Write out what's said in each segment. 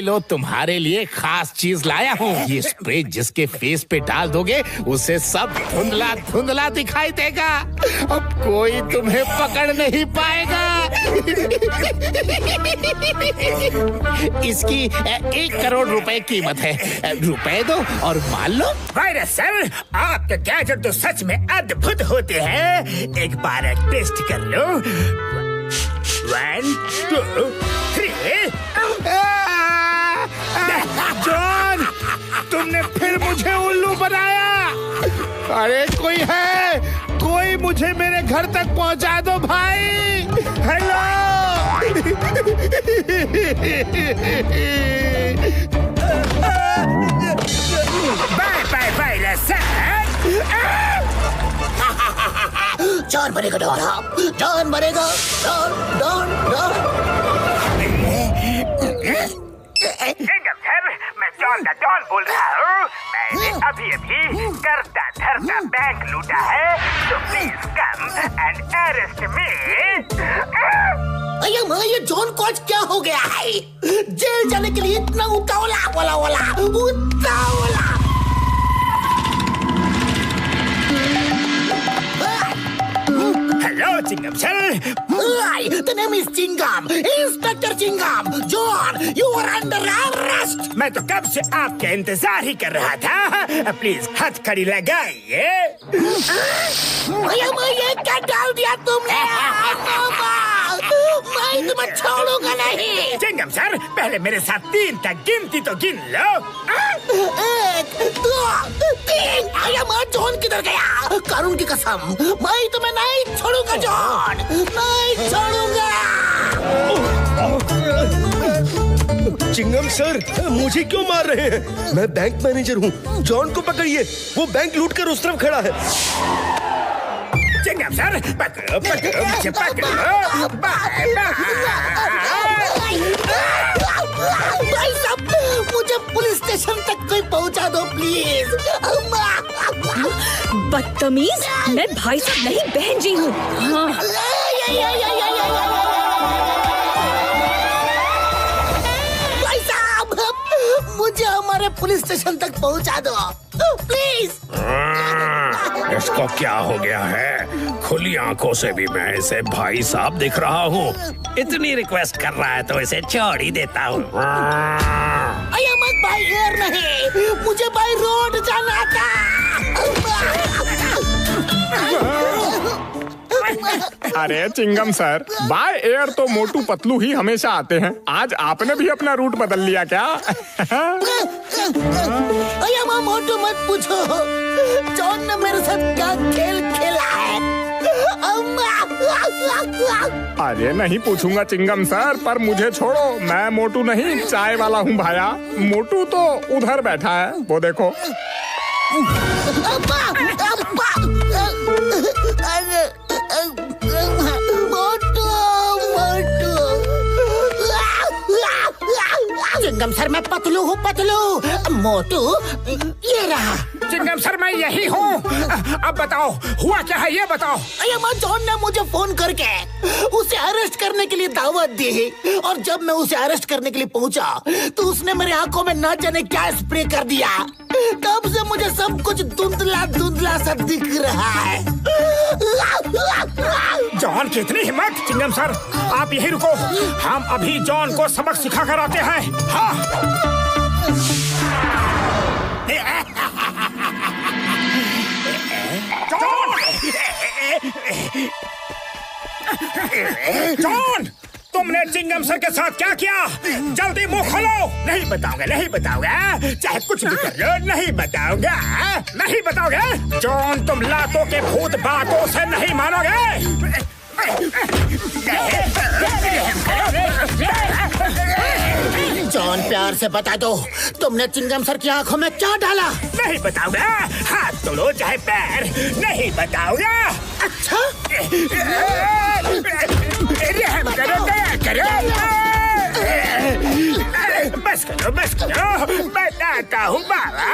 लो तुम्हारे लिए खास चीज लाया हूँ। ये स्प्रे जिसके फेस पे डाल दोगे उसे सब धुंधला धुंधला दिखाई देगा। अब कोई तुम्हें पकड़ नहीं पाएगा। इसकी 1 करोड़ रुपए कीमत है। रुपए दो और मान लो। वायरस सर, आपके गैजेट तो सच में अद्भुत होते हैं। एक बार टेस्ट कर लो। 1 2 3। जॉन, तुमने फिर मुझे उल्लू बनाया। अरे कोई है? कोई मुझे मेरे घर तक पहुंचा दो भाई। Hello. Bye bye virus sir. John बनेगा डॉन, जॉन बनेगा डॉन। सर, मैं जॉन द डॉन बोल रहा हूँ। मैंने अभी करता धरता बैंक लूटा है, तो प्लीज कम एंड अरेस्ट मी। अरे माँ, ये जॉन को आज क्या हो गया है? जेल जाने के लिए इतना उतावला उतावला। Hello Chingam sir. The name is Chingam, inspector Chingam. John, you are under arrest। मैं तो कब से आपका इंतजार ही कर रहा था। प्लीज हथकड़ी लगाइए। ये क्या डाल दिया तुमने? मैं तुम्हें छोड़ूंगा नहीं। चिंगम सर, पहले मेरे साथ 3 तक गिनती तो गिन लो। 1 2 3। अरे माँ, जॉन किधर गया? कानून की कसम, मैं तुम्हें नहीं छोड़ूंगा जॉन, नहीं छोड़ूंगा। चिंगम सर, मुझे क्यों मार रहे हैं? मैं बैंक मैनेजर हूँ। जॉन को पकड़िए, वो बैंक लूट कर उस तरफ खड़ा है। चिंगम सर, पकड़ो मुझे पकड़ो। भाई साहब, मुझे पुलिस स्टेशन तक कोई पहुंचा दो प्लीज। बदतमीज, मैं भाई साहब नहीं बहन जी हूँ। हाँ। भाई साहब, मुझे हमारे पुलिस स्टेशन तक पहुंचा दो प्लीज। इसको क्या हो गया है? खुली आंखों से भी मैं इसे भाई साहब दिख रहा हूँ। इतनी रिक्वेस्ट कर रहा है तो इसे छोड़ ही देता हूँ। बाई एयर नहीं, मुझे बाई रोड जाना था। अरे चिंगम सर, बाय एयर तो मोटू पतलू ही हमेशा आते हैं। आज आपने भी अपना रूट बदल लिया क्या? अरे माँ, मोटू मत पूछो। जॉन ने मेरे साथ क्या खेल खेला है। अरे नहीं पूछूंगा चिंगम सर, पर मुझे छोड़ो। मैं मोटू नहीं, चाय वाला हूँ भाया। मोटू तो उधर बैठा है, वो देखो। चिंगम सर, मैं पतलू हूँ, पतलू। मोटू ये रहा। चिंगम सर, मैं यही हूँ। अब बताओ हुआ क्या है, ये बताओ। अरे माँ, जॉन ने मुझे फोन करके उसे अरेस्ट करने के लिए दावत दी, और जब मैं उसे अरेस्ट करने के लिए पहुँचा तो उसने मेरे आंखों में न जाने क्या स्प्रे कर दिया। तब से मुझे सब कुछ धुंधला धुंधला सा दिख रहा है। जॉन की इतनी हिम्मत। चिंगम सर, आप यही रुको, हम अभी जॉन को सबक सिखा कर आते हैं। हाँ। जॉन, तुमने चिंगम सर के साथ क्या किया? जल्दी मुंह खोलो। नहीं बताऊंगा, नहीं बताऊंगा, चाहे कुछ भी कर लो, नहीं बताऊंगा, नहीं बताओगे। जॉन, तुम लातों के भूत बातों से नहीं मानोगे। जॉन, प्यार से बता दो, तुमने चिंगम सर की आंखों में क्या डाला? नहीं बताऊंगा। हाथ तोड़ो चाहे पैर, नहीं बताऊंगा। अच्छा, रहम करो, दया करो। बस करो, बस करो, बताता हूँ बाबा।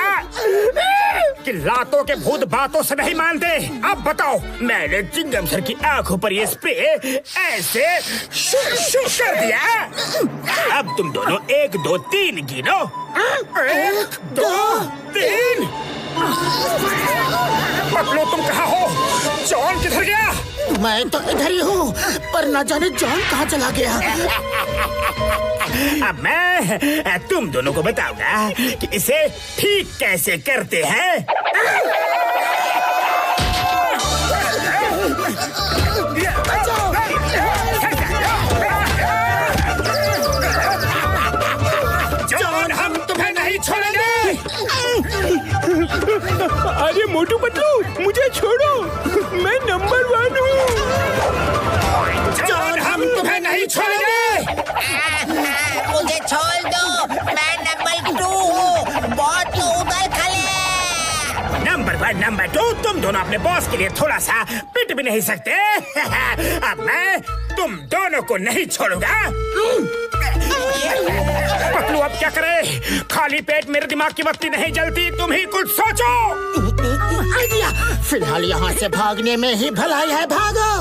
कि लातों के भूत बातों से नहीं मानते। अब बताओ, मैंने चिंगम सर की आंखों पर ये स्प्रे ऐसे शू कर दिया। अब तुम दोनों 1 2 3 गिनो। 1 2 3। पतलू तुम कहाँ हो? जॉन किधर गया? मैं तो इधर ही हूँ, पर न जाने जॉन कहाँ चला गया। अब मैं तुम दोनों को बताऊंगा कि इसे ठीक कैसे करते हैं। जॉन, हम तुम्हें नहीं छोड़ेंगे। अरे मोटू पतलू, मुझे छोड़ो, मैं नंबर 1 हूँ। जॉन, हम तुम्हें नहीं छोड़ेंगे। मुझे छोड़ दो, मैं नंबर 2 हूँ। बहुत तो उबल खले। नंबर 1 नंबर 2, तुम दोनों अपने बॉस के लिए थोड़ा सा पिट भी नहीं सकते। अब मैं तुम दोनों को नहीं छोड़ूंगा। पतलू अब क्या करे? खाली पेट मेरे दिमाग की बत्ती नहीं जलती। तुम ही कुछ सोचो। आइडिया। फिलहाल यहाँ से भागने में ही भलाई है, भागो।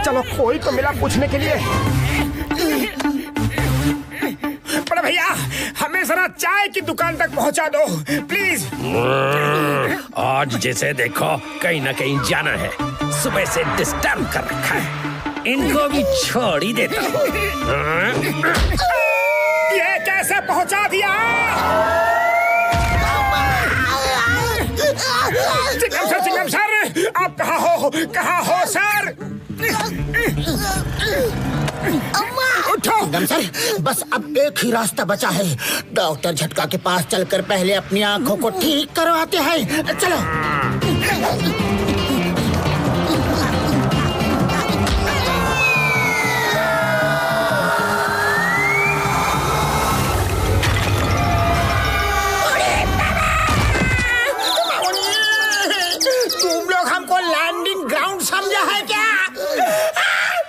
चलो, कोई तो मिला पूछने के लिए। बड़े भैया, हमें जरा चाय की दुकान तक पहुंचा दो प्लीज। आज जैसे देखो कहीं ना कहीं जाना है, सुबह से डिस्टर्ब कर रखा है, इनको भी छोड़ ही देता हूँ। ये कैसे पहुंचा दिया? चिंगम सर, आप कहाँ हो सर? उठो। चिंगम सर, बस अब एक ही रास्ता बचा है। डॉक्टर झटका के पास चलकर पहले अपनी आंखों को ठीक करवाते हैं। चलो। तुम लोग हमको लैंडिंग ग्राउंड समझा है क्या?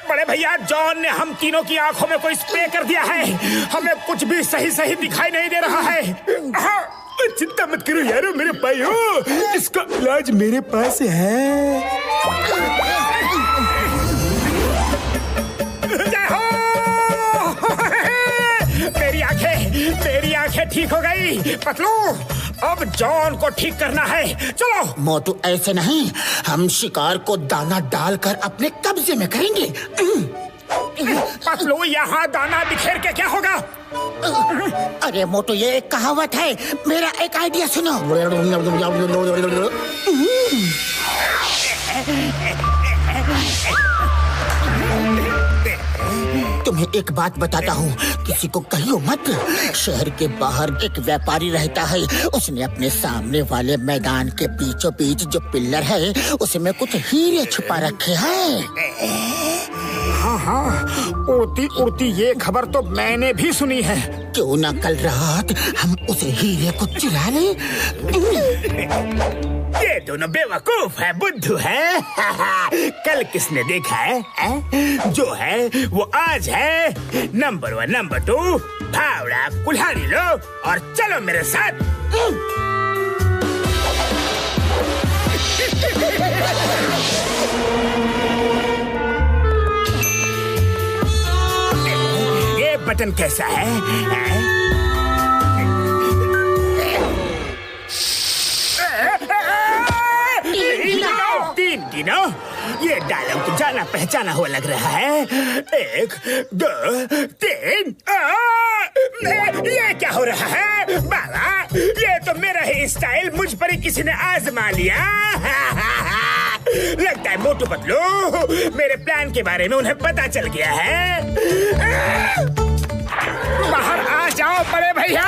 बड़े भैया, जॉन ने हम तीनों की आंखों में कोई स्प्रे कर दिया है। हमें कुछ भी सही दिखाई नहीं दे रहा है। चिंता मत करो यारो, मेरे भाइयों, इसका इलाज मेरे पास है। जय हो। मेरी आंखें ठीक हो गई। पतलू, अब जॉन को ठीक करना है। चलो। मोटू, ऐसे नहीं, हम शिकार को दाना डालकर अपने कब्जे में करेंगे। पतलू, यहाँ दाना बिखेर के क्या होगा? अरे मोटू, ये एक कहावत है। मेरा एक आइडिया सुनो। तुम्हें एक बात बताता हूँ, किसी को कहियो मत। शहर के बाहर एक व्यापारी रहता है। उसने अपने सामने वाले मैदान के बीचों बीच जो पिल्लर है, उसमें कुछ हीरे छुपा रखे हैं। हाँ, उड़ती ये खबर तो मैंने भी सुनी है। क्यों ना कल रात हम उसे हीरे को चुरा ले? ये दोनों बेवकूफ है, बुद्धू है। कल किसने देखा है? जो है वो आज है। नंबर 1 नंबर 2, फावड़ा कुल्हाड़ी लो और चलो मेरे साथ। ये बटन कैसा है? तीन गिनो। ये डायलॉग तो जाना पहचाना हुआ लग रहा है। 1 2 3। ये क्या हो रहा है बाबा? ये तो मेरा ही स्टाइल मुझ पर ही किसी ने आजमा लिया। लगता है मोटू पतलू, मेरे प्लान के बारे में उन्हें पता चल गया है। बाहर आ जाओ बड़े भैया।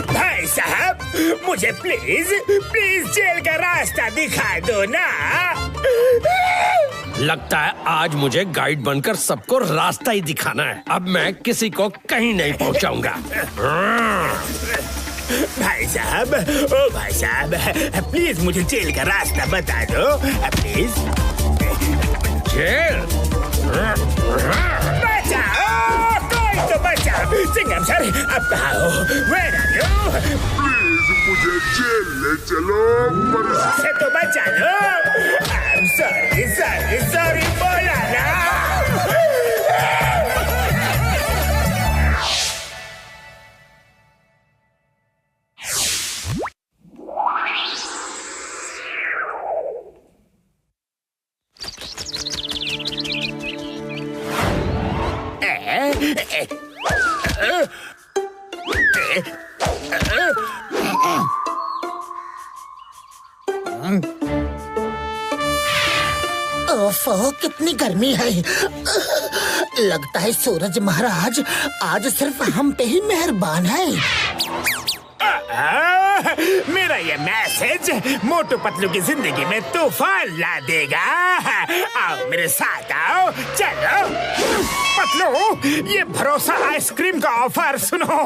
भाई साहब, मुझे प्लीज जेल का रास्ता दिखा दो ना। लगता है आज मुझे गाइड बनकर सबको रास्ता ही दिखाना है। अब मैं किसी को कहीं नहीं पहुंचाऊंगा। भाई साहब, ओ भाई साहब, प्लीज मुझे जेल का रास्ता बता दो, प्लीज। जेल? बचाओ, कोई तो बचाओ। चिंगम सर, अब कहाँ हो? Where are you? प्लीज मुझे जेल ले चलो, पर से तो बचा लो। I'm sorry, बोला ना। ओफो, कितनी गर्मी है। लगता है सूरज महाराज आज सिर्फ हम पे ही मेहरबान है। मेरा ये मैसेज मोटू पतलू की जिंदगी में तूफान ला देगा। आओ मेरे साथ आओ, चलो। पतलू, ये भरोसा आइसक्रीम का ऑफर सुनो।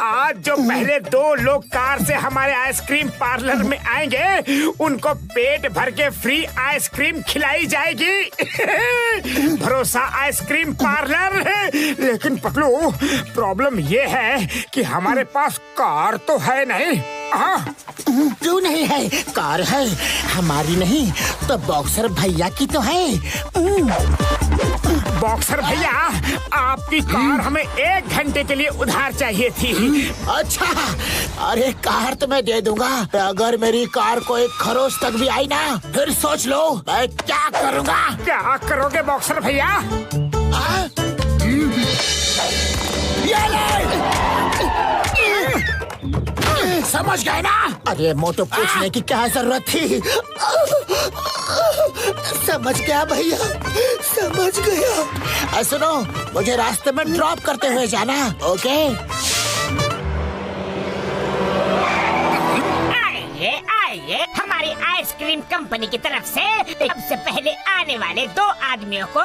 आज जो पहले 2 लोग कार से हमारे आइसक्रीम पार्लर में आएंगे, उनको पेट भर के फ्री आइसक्रीम खिलाई जाएगी। भरोसा आइसक्रीम पार्लर। लेकिन पतलू, प्रॉब्लम ये है कि हमारे पास कार तो है नहीं। क्यों नहीं है? कार है, हमारी नहीं तो बॉक्सर भैया की तो है। बॉक्सर भैया, आपकी कार हमें 1 घंटे के लिए उधार चाहिए थी। अच्छा, अरे कार तो मैं दे दूंगा, अगर मेरी कार को 1 खरोच तक भी आई ना, फिर सोच लो मैं क्या करूँगा। क्या करोगे बॉक्सर भैया? समझ गए ना? अरे मोटो, पूछने की क्या जरूरत थी? समझ गया भैया, समझ गया। सुनो, मुझे रास्ते में ड्रॉप करते हुए जाना, ओके? आइए, हमारी आइसक्रीम कंपनी की तरफ से सबसे पहले आने वाले 2 आदमियों को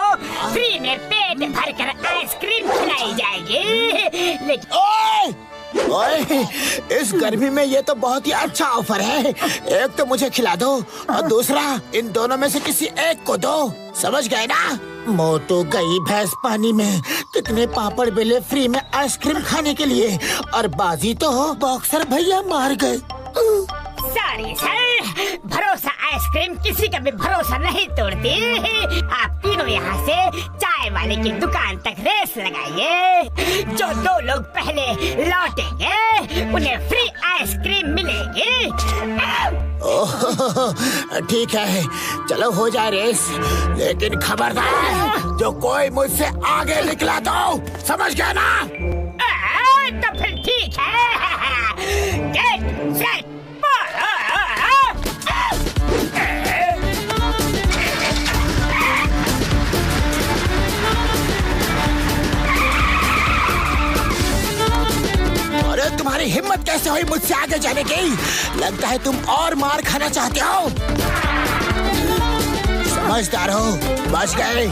फ्री में पेट भरकर आइसक्रीम खिलाई जाएगी। लेकिन ओए, इस गर्मी में ये तो बहुत ही अच्छा ऑफर है। एक तो मुझे खिला दो और दूसरा इन दोनों में से किसी एक को दो। समझ गए ना? मोटू गई भैंस पानी में। कितने पापड़ बेले फ्री में आइसक्रीम खाने के लिए, और बाजी तो बॉक्सर भैया मार गए। सॉरी सर, भरोसा आइसक्रीम किसी का भी भरोसा नहीं तोड़ती। आप तीनों यहाँ से चाय वाले की दुकान तक रेस लगाइए। जो 2 लोग पहले लौटेंगे उन्हें फ्री आइसक्रीम मिलेगी। ठीक है, चलो हो जाए रेस, लेकिन खबरदार जो कोई मुझसे आगे निकला तो। समझ गया ना? तो फिर ठीक है। Get set. अरे तुम्हारी हिम्मत कैसे हुई मुझसे आगे जाने की? लगता है तुम और मार खाना चाहते हो। समझदार हो, बच गए।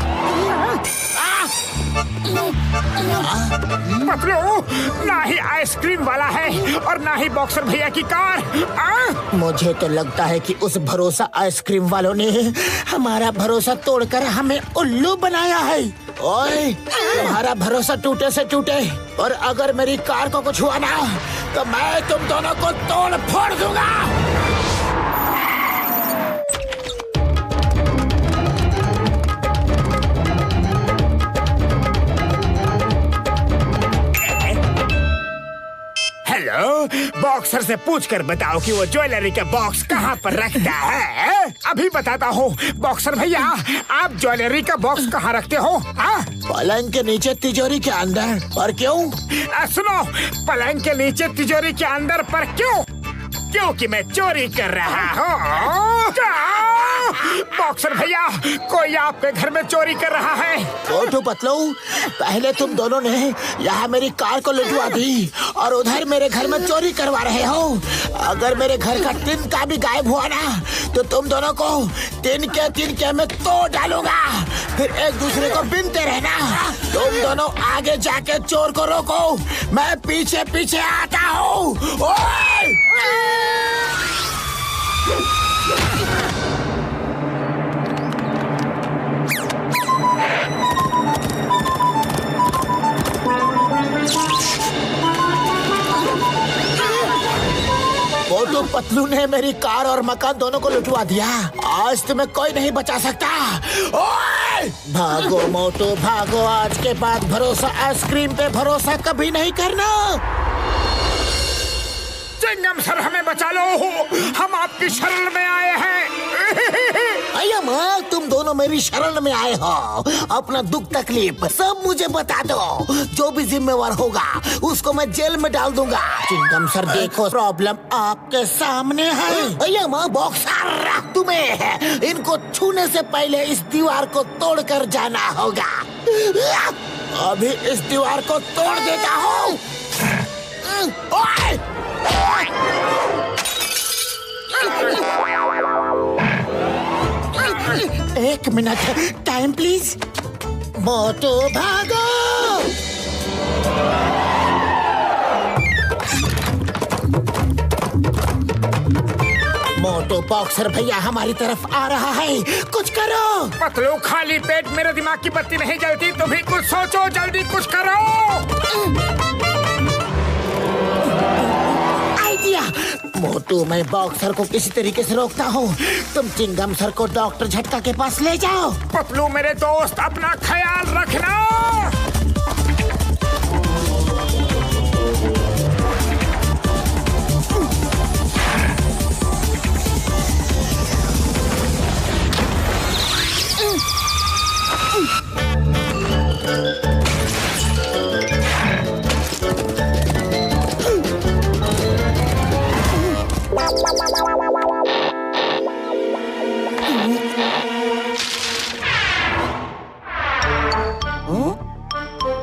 पतलू, ना ही आइसक्रीम वाला है और ना ही बॉक्सर भैया की कार। मुझे तो लगता है कि उस भरोसा आइसक्रीम वालों ने हमारा भरोसा तोड़कर हमें उल्लू बनाया है। ओए, तुम्हारा भरोसा टूटे से टूटे, और अगर मेरी कार को कुछ हुआ ना तो मैं तुम दोनों को तोड़ फोड़ दूंगा। हेलो, बॉक्सर से पूछकर बताओ कि वो ज्वेलरी का बॉक्स कहाँ पर रखता है। अभी बताता हूँ। बॉक्सर भैया, आप ज्वेलरी का बॉक्स कहाँ रखते हो? पलंग के नीचे तिजोरी के अंदर। पर क्यों? सुनो, पलंग के नीचे तिजोरी के अंदर पर क्यों? क्योंकि मैं चोरी कर रहा हूँ। बॉक्सर भैया, कोई आपके घर में चोरी कर रहा है। छोटू पतलू, पहले तुम दोनों ने यहाँ मेरी कार को लुटवा दी और उधर मेरे घर में चोरी करवा रहे हो। अगर मेरे घर का तिनका भी गायब हुआ ना तो तुम दोनों को तिनके में तोड़ डालूंगा। फिर एक दूसरे को बीनते रहना। तुम दोनों आगे जाके चोर को रोको, मैं पीछे पीछे आता हूँ। ओए! मोटू पतलू ने मेरी कार और मकान दोनों को लुटवा दिया। आज तुम्हें कोई नहीं बचा सकता। ओए! भागो मोटू भागो, आज के बाद भरोसा आइसक्रीम पे भरोसा कभी नहीं करना। चिंगम सर हमें बचा लो, हम आपकी शरण में आए हैं। अय्या माँ, तुम दोनों मेरी शरण में आए हो। अपना दुख तकलीफ सब मुझे बता दो, जो भी जिम्मेवार होगा उसको मैं जेल में डाल दूंगा। चिंगम सर देखो, प्रॉब्लम आपके सामने है। अय्या माँ बॉक्सर, तुम्हें इनको छूने से पहले इस दीवार को तोड़कर जाना होगा। अभी इस दीवार को तोड़ देता हूँ। एक मिनट टाइम प्लीज। मोटू भागो। मोटू बॉक्सर भैया हमारी तरफ आ रहा है, कुछ करो। पतलू खाली पेट मेरे दिमाग की बत्ती नहीं जलती, तुम भी कुछ सोचो, जल्दी कुछ करो। मोटू, मैं बॉक्सर को किसी तरीके से रोकता हूँ, तुम चिंगम सर को डॉक्टर झटका के पास ले जाओ। पतलू मेरे दोस्त, अपना ख्याल रखना।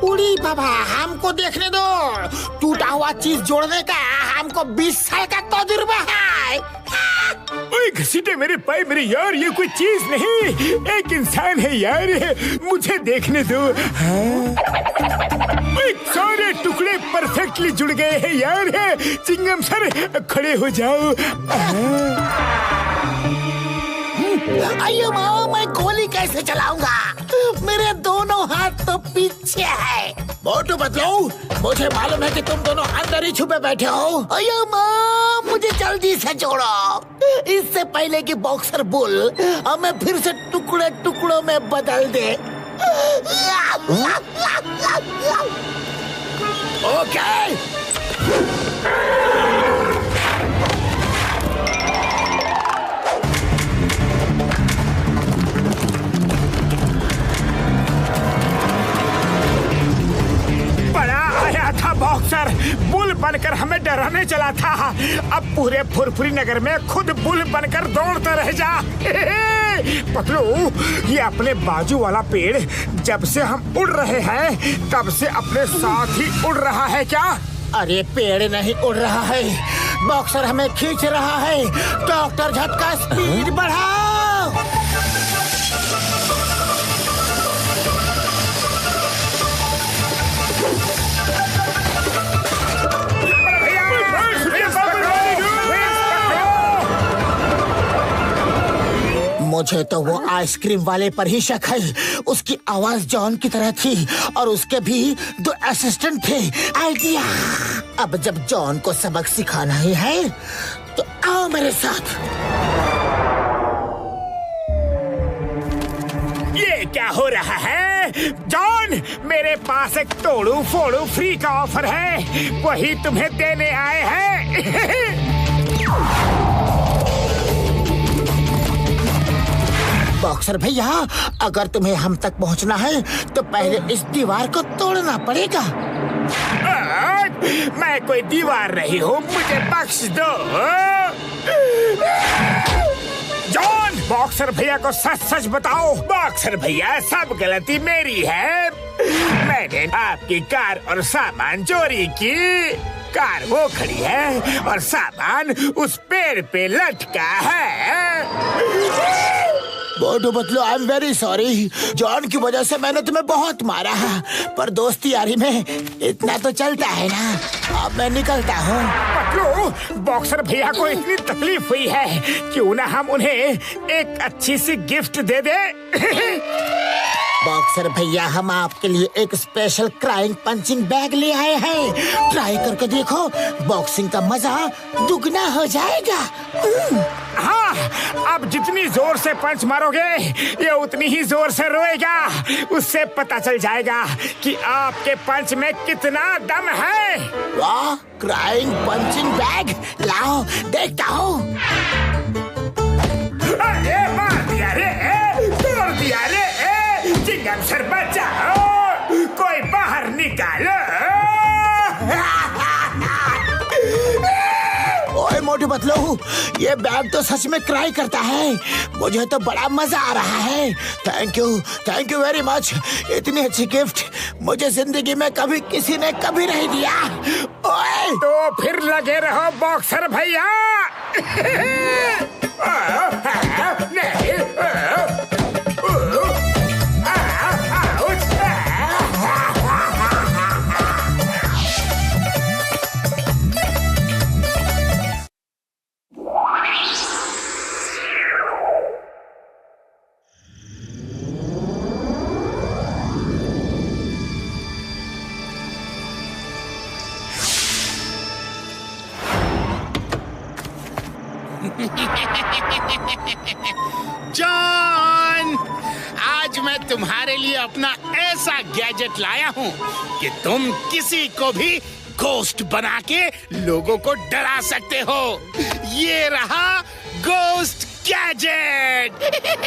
उड़ी बाबा, हमको देखने दो। टूटा हुआ चीज जोड़ने का हमको 20 साल का तजुर्बा है। ओए घसीटे मेरे पाए मेरे यार, ये कोई चीज नहीं, एक इंसान है यार, मुझे देखने दो। सारे टुकड़े परफेक्टली जुड़ गए हैं यार। चिंगम सर खड़े हो जाओ। अयो माँ, मैं गोली कैसे चलाऊंगा? मेरे दोनों हाथ तो पीछे है। मोटू बदलो, मुझे मालूम है कि तुम दोनों अंदर ही छुपे बैठे हो। अयो माँ, मुझे जल्दी से जोड़ो, इससे पहले कि बॉक्सर बुल हमें फिर से टुकड़े टुकड़ों में बदल दे। ओके। बॉक्सर बुल बनकर हमें डराने चला था, अब पूरे फुरफुरी नगर में खुद बुल बनकर दौड़ता रह जा। पतलू, ये अपने बाजू वाला पेड़ जब से हम उड़ रहे हैं तब से अपने साथ ही उड़ रहा है क्या? अरे पेड़ नहीं उड़ रहा है, बॉक्सर हमें खींच रहा है। डॉक्टर झटका, स्पीड बढ़ाओ। मुझे तो वो आइसक्रीम वाले पर ही शक है। उसकी आवाज जॉन की तरह थी और उसके भी 2 असिस्टेंट थे। आइडिया, अब जब जॉन को सबक सिखाना ही है तो आओ मेरे साथ। ये क्या हो रहा है? जॉन, मेरे पास एक तोड़ू फोड़ू फ्री का ऑफर है, वही तुम्हें देने आए हैं। बॉक्सर भैया, अगर तुम्हें हम तक पहुंचना है तो पहले इस दीवार को तोड़ना पड़ेगा। मैं कोई दीवार नहीं हूँ, मुझे बख्श दो। जॉन, बॉक्सर भैया को सच सच बताओ। बॉक्सर भैया, सब गलती मेरी है। मैंने आपकी कार और सामान चोरी की। कार वो खड़ी है और सामान उस पेड़ पे लटका है। Motu Patlu, I am very sorry. John की वजह से मैंने तुम्हें बहुत मारा है, पर दोस्ती यारी में इतना तो चलता है ना। अब मैं निकलता हूँ। पतलू, बॉक्सर भैया को इतनी तकलीफ हुई है, क्यों ना हम उन्हें एक अच्छी सी गिफ्ट दे दे। बॉक्सर भैया, हम आपके लिए एक स्पेशल क्राइंग पंचिंग बैग ले आए हैं। ट्राई करके देखो, बॉक्सिंग का मजा दुगना हो जाएगा। हाँ, अब जितनी जोर से पंच मारोगे ये उतनी ही जोर से रोएगा। उससे पता चल जाएगा कि आपके पंच में कितना दम है। वाह, क्राइंग पंचिंग बैग, लाओ देखता हूँ। अरे मार दिया रे, तोड़ दिया रे। चिंगम सर बचाओ, कोई बाहर निकालो। ओए मोटू पतलू, ये बैग तो सच में क्राई करता है। मुझे तो बड़ा मजा आ रहा है। Thank you very much. इतनी अच्छी गिफ्ट मुझे जिंदगी में कभी किसी ने कभी नहीं दिया। ओए तो फिर लगे रहो बॉक्सर भैया। जॉन, आज मैं तुम्हारे लिए अपना ऐसा गैजेट लाया हूँ कि तुम किसी को भी घोस्ट बना के लोगों को डरा सकते हो। ये रहा ghost gadget.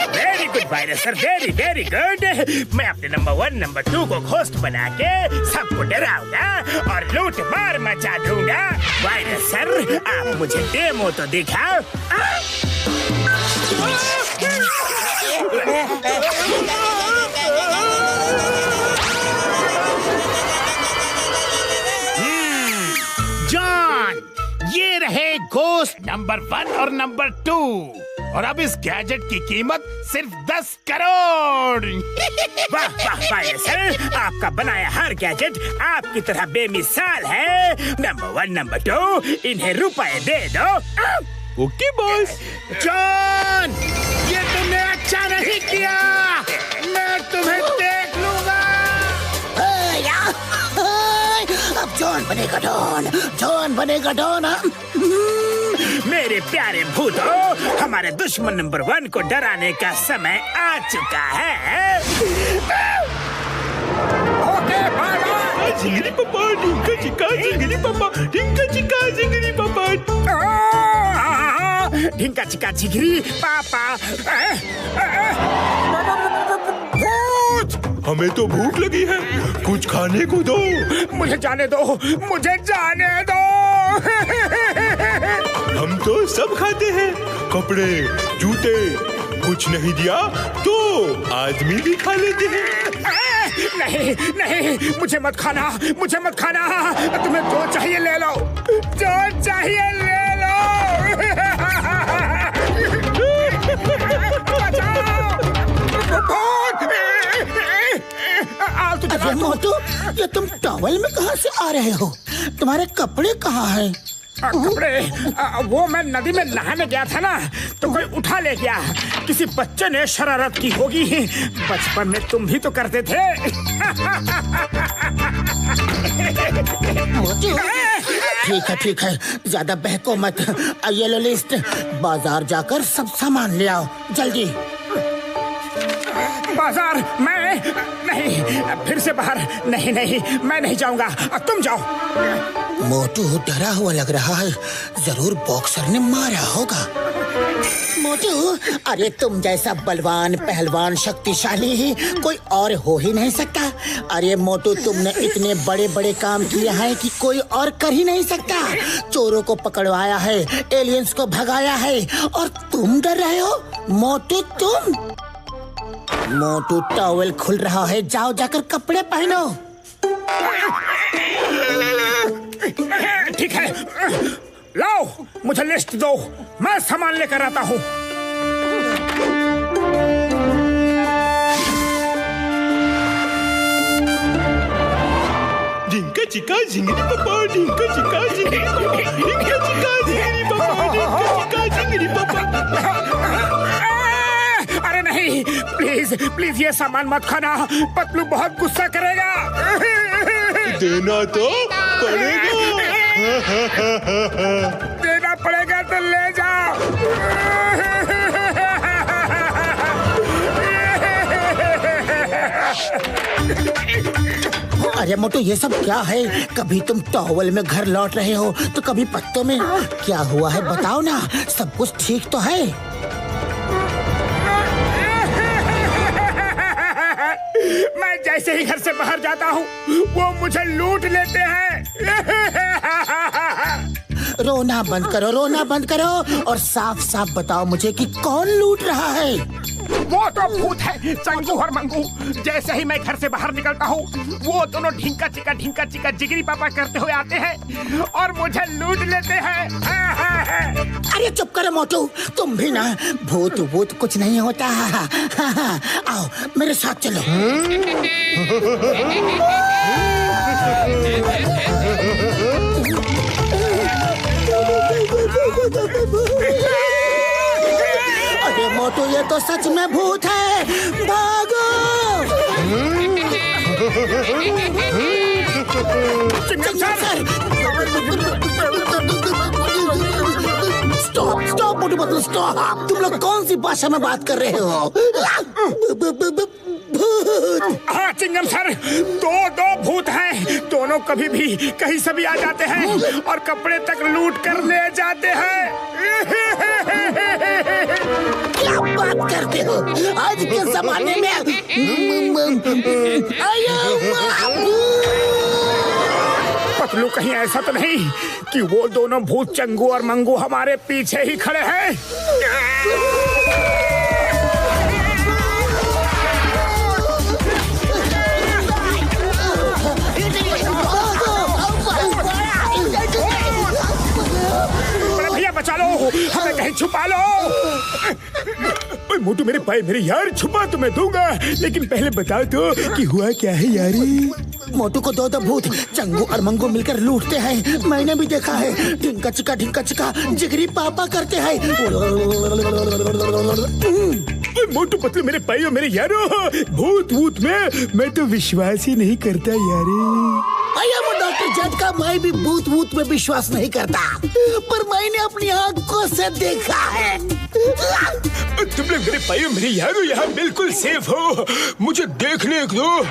Very good virus sir, very good. मैं अपने नंबर 1 नंबर 2 को घोस्ट बना के सबको डराऊंगा और लूट मार मचा दूंगा। वायरस सर, आप मुझे डेमो तो दिखाओ। जॉन, ये रहे घोस्ट नंबर 1 और नंबर 2। और अब इस गैजेट की कीमत सिर्फ 10 करोड़। वाह वाह वायरस सर, आपका बनाया हर गैजेट आपकी तरह बेमिसाल है। नंबर 1 नंबर 2, इन्हें रुपए दे दो। Okay boss. जॉन, ये तुमने अच्छा नहीं किया। मैं तुम्हें देख लूंगा। अब जॉन बनेगा डॉन। मेरे प्यारे भूतों, हमारे दुश्मन नंबर 1 को डराने का समय आ चुका है। Okay, bye bye. जिंगली पापा, ढिंका चिका जिंगली पापा, ढिंका चिका जिंगली पापा। ढिंका चिका जिगरी पापा। हमें तो भूख लगी है, कुछ खाने को दो। मुझे जाने दो, मुझे जाने दो। हम तो सब खाते हैं, कपड़े, जूते। कुछ नहीं दिया तो आदमी भी खा लेते हैं। नहीं, मुझे मत खाना। तुम्हें जो चाहिए ले लो, जो चाहिए ले लो। अरे मोटू, ये तुम टॉवल में कहाँ से आ रहे हो? तुम्हारे कपड़े कहाँ हैं? कपड़े? वो मैं नदी में नहाने गया था ना, तो कोई उठा ले गया। किसी बच्चे ने शरारत की होगी। बचपन में तुम भी तो करते थे। मोटू, ठीक है, ज्यादा बहको मत। येलो लिस्ट, बाजार जाकर सब सामान ले आओ जल्दी। बाजार? मैं नहीं, फिर से बाहर नहीं, मैं नहीं जाऊंगा। तुम जाओ। मोटू डरा हुआ लग रहा है, जरूर बॉक्सर ने मारा होगा। मोटू, अरे तुम जैसा बलवान, पहलवान, शक्तिशाली ही कोई और हो ही नहीं सकता। अरे मोटू, तुमने इतने बड़े बड़े काम किए हैं कि कोई और कर ही नहीं सकता। चोरों को पकड़वाया है, एलियंस को भगाया है, और तुम डर रहे हो? मोटू तुम? मोटू, टॉवल खुल रहा है, जाओ जाकर कपड़े पहनो। ठीक है, लाओ, मुझे लिस्ट दो, मैं सामान लेकर आता हूँ। चिका झिंगरी पापा ढिंका चिका झिंगरी पापा ढिंका चिका झिंगरी पापा ढिंका चिका झिंगरी पापा। अरे नहीं, प्लीज प्लीज ये सामान मत खाना, पतलू बहुत गुस्सा करेगा। देना तो पड़ेगा। देना पड़ेगा तो ले जाओ। अरे मोटू ये सब क्या है? कभी तुम टॉवल में घर लौट रहे हो तो कभी पत्तों में। क्या हुआ है बताओ ना, सब कुछ ठीक तो है? मैं जैसे ही घर से बाहर जाता हूँ वो मुझे लूट लेते हैं। रोना बंद करो, रोना बंद करो और साफ साफ बताओ मुझे कि कौन लूट रहा है। वो तो भूत है, चंगू और मंगू। जैसे ही मैं घर से बाहर निकलता हूँ वो दोनों ढिंका चिका जिगरी पापा करते हुए आते हैं और मुझे लूट लेते हैं। अरे चुप करो मोटू, तुम भी ना। भूत भूत कुछ नहीं होता। आओ मेरे साथ चलो। अरे मोटू ये तो सच में भूत है, भागो। Stop stop Motu Patlu stop. तुम लोग कौन सी भाषा में बात कर रहे हो? हाँ चिंगम सर, दो भूत हैं। दोनों कभी भी कहीं से भी आ जाते हैं और कपड़े तक लूट कर ले जाते हैं। क्या बात करते हो? आज के जमाने में पतलू कहीं ऐसा तो नहीं कि वो दोनों भूत चंगू और मंगू हमारे पीछे ही खड़े हैं? भैया बचा लो, हमें कहीं छुपा लो। मोटू मेरे भाई मेरे यार, छुपा तो मैं दूंगा, लेकिन पहले बता दो कि हुआ क्या है यारी। मोटू को दो भूत चंगू और मंगू मिलकर लूटते हैं। मैंने भी देखा है। ढिंका चिका जिगरी पापा करते हैं। मोटू पतलू मेरे भाई और मेरे यारो, भूत में मैं तो विश्वास ही नहीं करता यारी। डॉक्टर झटका, मैं भी भूत में विश्वास नहीं करता, पर मैंने अपनी आंखों से देखा है। तुम लोग मेरे भाई और मेरे यारो यहाँ बिल्कुल सेफ हो। मुझे देखने दो,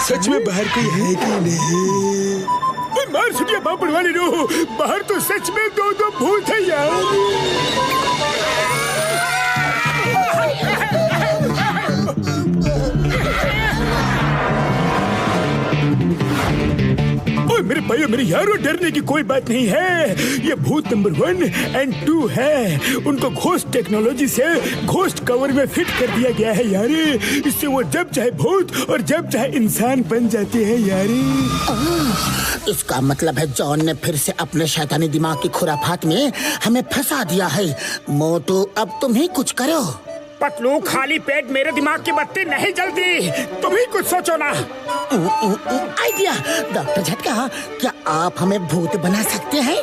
सच में बाहर कोई है कि नहीं। मार सुनिए बापड़ वाले रो, बाहर तो सच में दो भूत है यार। मेरे भाई मेरे यारों, डरने की कोई बात नहीं है। ये भूत नंबर 1 और 2 है। उनको घोस्ट टेक्नोलॉजी से घोस्ट कवर में फिट कर दिया गया है यारी। इससे वो जब चाहे भूत और जब चाहे इंसान बन जाते हैं यारी। इसका मतलब है जॉन ने फिर से अपने शैतानी दिमाग की खुराफात में हमें फंसा दिया है। मोटू अब तुम ही कुछ करो। पतलू खाली पेट मेरे दिमाग की बत्ती नहीं जलती, तुम ही कुछ सोचो ना। आइडिया। डॉक्टर झटका, क्या आप हमें भूत बना सकते हैं?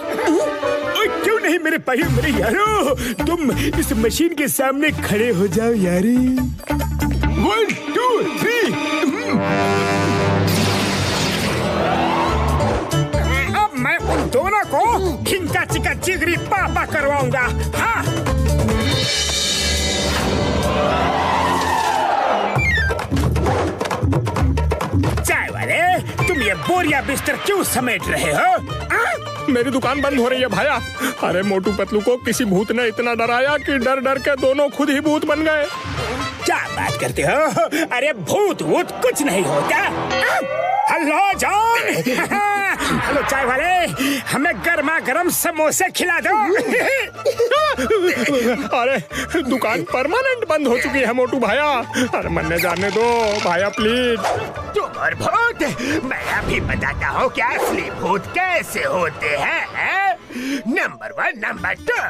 क्यों नहीं मेरे भाई मेरे यारो, तुम इस मशीन के सामने खड़े हो जाओ यारी। 1 2 3। अब मैं उन दोनों को ढिंका चिका जिगरी पापा करवाऊंगा। हाँ चाय वाले, तुम ये बोरिया बिस्तर क्यों समेट रहे हो? मेरी दुकान बंद हो रही है भाया। अरे मोटू पतलू को किसी भूत ने इतना डराया कि डर डर के दोनों खुद ही भूत बन गए। क्या बात करते हो? अरे भूत कुछ नहीं होता। Hello John. हेलो चाय वाले, हमें गर्मा गर्म समोसे खिला दो। अरे दुकान परमानेंट बंद हो चुकी है मोटू भाया। अरे मरने जाने दो भाया प्लीज। तुम और भूत, मैं अभी बताता हूँ क्या असली भूत कैसे होते हैं। Number 1 number 2।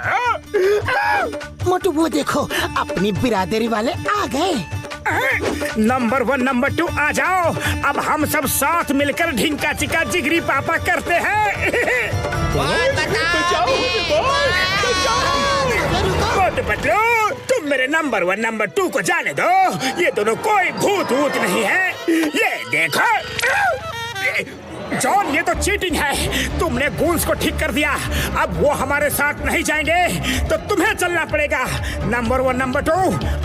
मोटू वो देखो, अपनी बिरादरी वाले आ गए। नंबर 1 नंबर 2 आ जाओ। अब हम सब साथ मिलकर ढिंका चिका जिगरी पापा करते हैं। मोटू पतलू, तुम मेरे नंबर 1 नंबर 2 को जाने दो। ये दोनों कोई भूत वूत नहीं है। ये देखो जॉन, ये तो चीटिंग है। तुमने गूंस को ठीक कर दिया, अब वो हमारे साथ नहीं जाएंगे तो तुम्हें चलना पड़ेगा। नंबर 1 नंबर 2,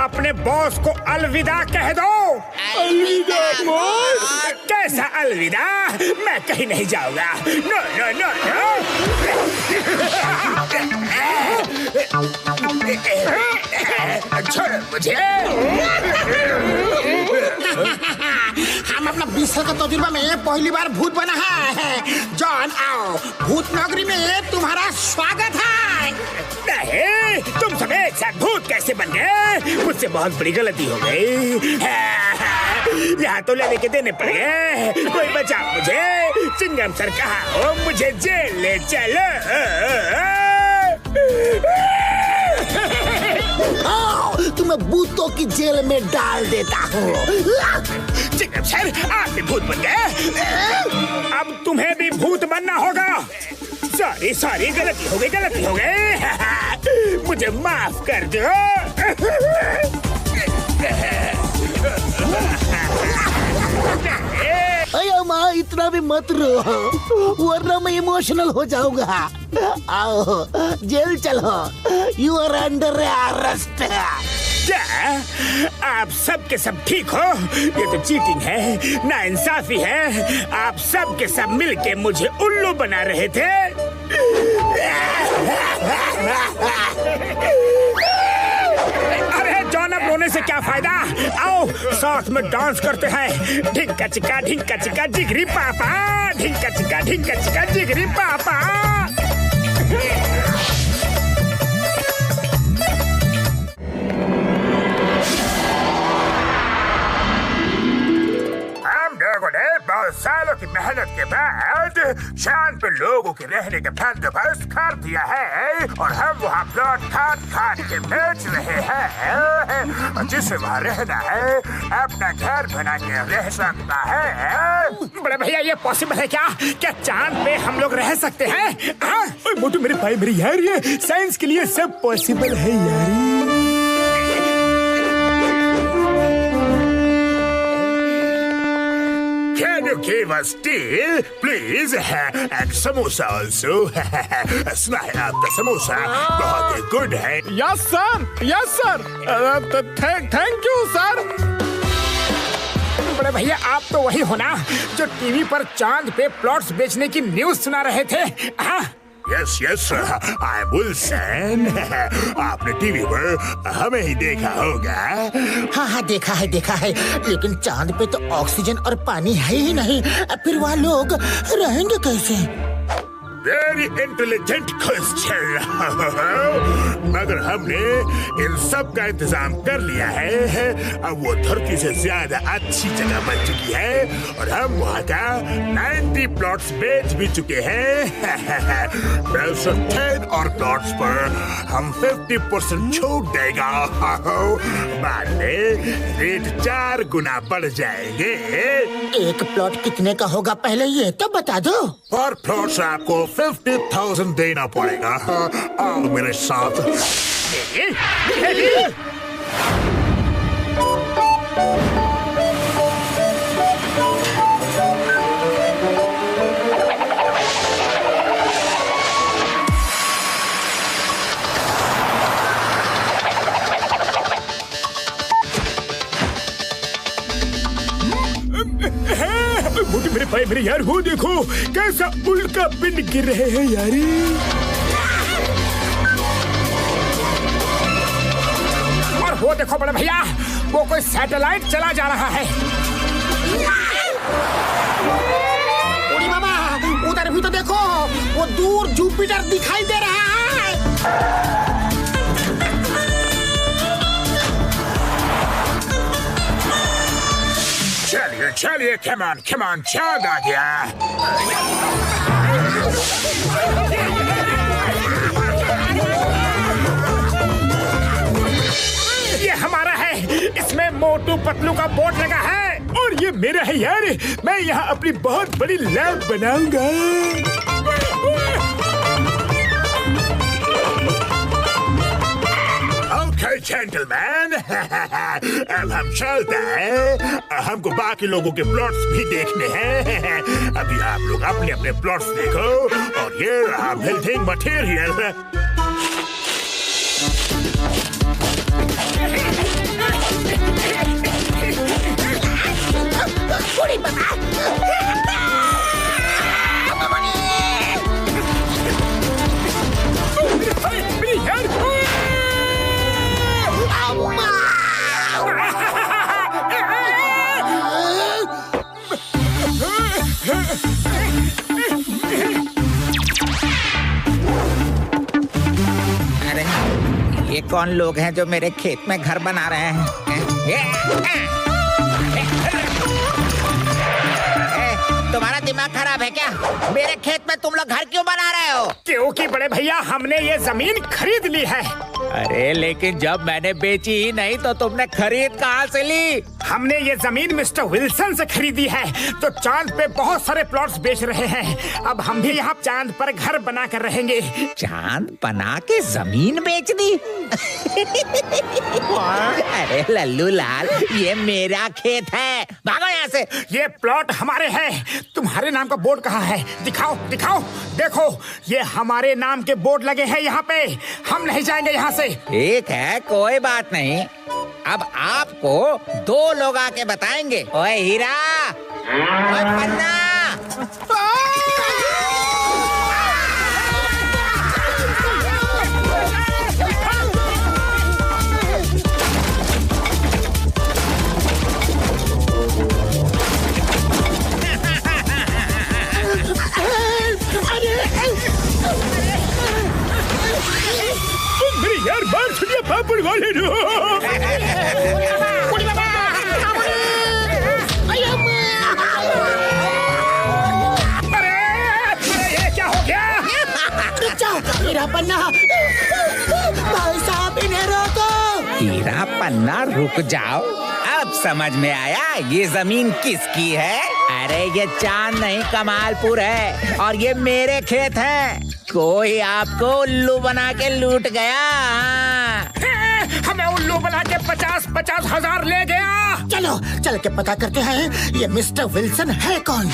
अपने बॉस को अलविदा कह दो। अलविदा बॉस? कैसा अलविदा? मैं कहीं नहीं जाऊंगा। No no no no. छोड़ो मुझे। हम अपना 20 साल का तजुर्बा में पहली बार भूत बना है। जॉन आओ, भूत नगरी में तुम्हारा स्वागत है। नहीं, तुम सब एक साथ भूत कैसे बन गए? मुझसे बहुत बड़ी गलती हो गई। यहाँ तो लेने के देने पड़ गए। कोई बचाओ मुझे। चिंगम सर कहाँ हो? मुझे जेल ले चलो। तुम्हें भूतों की जेल में डाल देता हूँ। चिंगम सर, आप भी भूत बन गए। अब तुम्हें भी भूत बनना होगा। सॉरी सॉरी, गलती हो गई। मुझे माफ कर दो। अयो माँ, इतना भी मत रो वरना मैं इमोशनल हो जाऊंगा। आओ जेल चलो। You are under arrest. क्या आप सब के सब ठीक हो? ये तो चीटिंग है, नाइंसाफी है। आप सब के सब मिलके मुझे उल्लू बना रहे थे। अरे जॉन, अब रोने से क्या फायदा? आओ साथ में डांस करते हैं। ढिंका चिका जिगरी पापा, ढिंका चिका जिगरी पापा। बहुत सालों की मेहनत के बाद चांद पे लोगों के रहने का बंदोबस्त कर दिया है और हम वहाँ प्लॉट खाद के बेच रहे हैं। और जिसे वहाँ रहना है अपना घर बना के रह सकता है। बड़े भैया, ये पॉसिबल है क्या? क्या चांद पे हम लोग रह सकते हैं? मोटू मेरे भाई मेरी यार, ये साइंस के लिए सब पॉसिबल है यार। Can you give us tea, please? And samosa also. सुना है आपका समोसा बहुत ही गुड है। Yes sir. Thank you sir. बड़े भैया, आप तो वही हो ना जो टीवी पर चांद पे प्लॉट्स बेचने की न्यूज सुना रहे थे? यस, आई विल्सन। आपने टीवी पर हमें ही देखा होगा। हाँ, देखा है। लेकिन चांद पे तो ऑक्सीजन और पानी है ही नहीं, फिर वहाँ लोग रहेंगे कैसे? Very intelligent question. मगर हमने इन सब का इंतजाम कर लिया है। अब वो धरती से ज्यादा अच्छी जगह बन चुकी है और हम वहाँ का 90 प्लॉट्स बेच भी चुके हैं। 10 और प्लॉट्स पर हम 50% छूट देगा। बाद में रेट 4 गुना बढ़ जाएंगे। एक प्लॉट कितने का होगा पहले ये तो बता दो। और प्लॉट्स आपको 50,000 देना पड़ेगा। आओ मेरे साथ। मेरे भाई मेरे यार, हो देखो कैसा उल्का पिंड गिर रहे हैं यारी। और वो देखो बड़े भैया, वो कोई सैटेलाइट चला जा रहा है। ओरी बाबा, उधर भी तो देखो, वो दूर जुपिटर दिखाई दे रहा है। चलिए, come on, चांद आ गया। ये हमारा है, इसमें मोटू पतलू का बोर्ड लगा है और ये मेरा है यार। मैं यहाँ अपनी बहुत बड़ी लैब बनाऊंगा। ओके जेंटलमैन, अब हम चलते हैं। हमको बाकी लोगों के प्लॉट्स भी देखने हैं। अभी आप लोग अपने अपने प्लॉट्स देखो और ये रहा बिल्डिंग मटेरियल। अरे ये कौन लोग हैं जो मेरे खेत में घर बना रहे हैं? तुम्हारा दिमाग खराब है क्या? मेरे खेत में तुम लोग घर क्यों बना रहे हो? क्योंकि बड़े भैया हमने ये जमीन खरीद ली है। अरे लेकिन जब मैंने बेची ही नहीं तो तुमने खरीद कहाँ से ली? हमने ये जमीन मिस्टर विल्सन से खरीदी है, तो चांद पे बहुत सारे प्लॉट्स बेच रहे हैं। अब हम भी यहाँ चांद पर घर बना कर रहेंगे। चांद बना के जमीन बेच दी? अरे लल्लू लाल, ये मेरा खेत है, भागो यहाँ से। ये प्लॉट हमारे हैं। तुम्हारे नाम का बोर्ड कहाँ है? दिखाओ दिखाओ। देखो ये हमारे नाम के बोर्ड लगे हैं यहाँ पे। हम नहीं जाएंगे यहाँ से। ठीक है, कोई बात नहीं। अब आपको 2 लोग आके बताएंगे। ओए हीरा, ओए पन्ना, मेरी यार बात सुनिए पापड़ वाले। अरे ये क्या हो गया? हीरा पन्ना, भाई साहब इन्हें रोको। हीरा पन्ना रुक जाओ, अब समझ में आया ये जमीन किसकी है। अरे ये चांद नहीं कमालपुर है और ये मेरे खेत हैं। कोई आपको उल्लू बना के लूट गया। हमें उल्लू बना के 50-50 हजार ले गया। चलो चल के पता करते हैं ये मिस्टर विल्सन है कौन।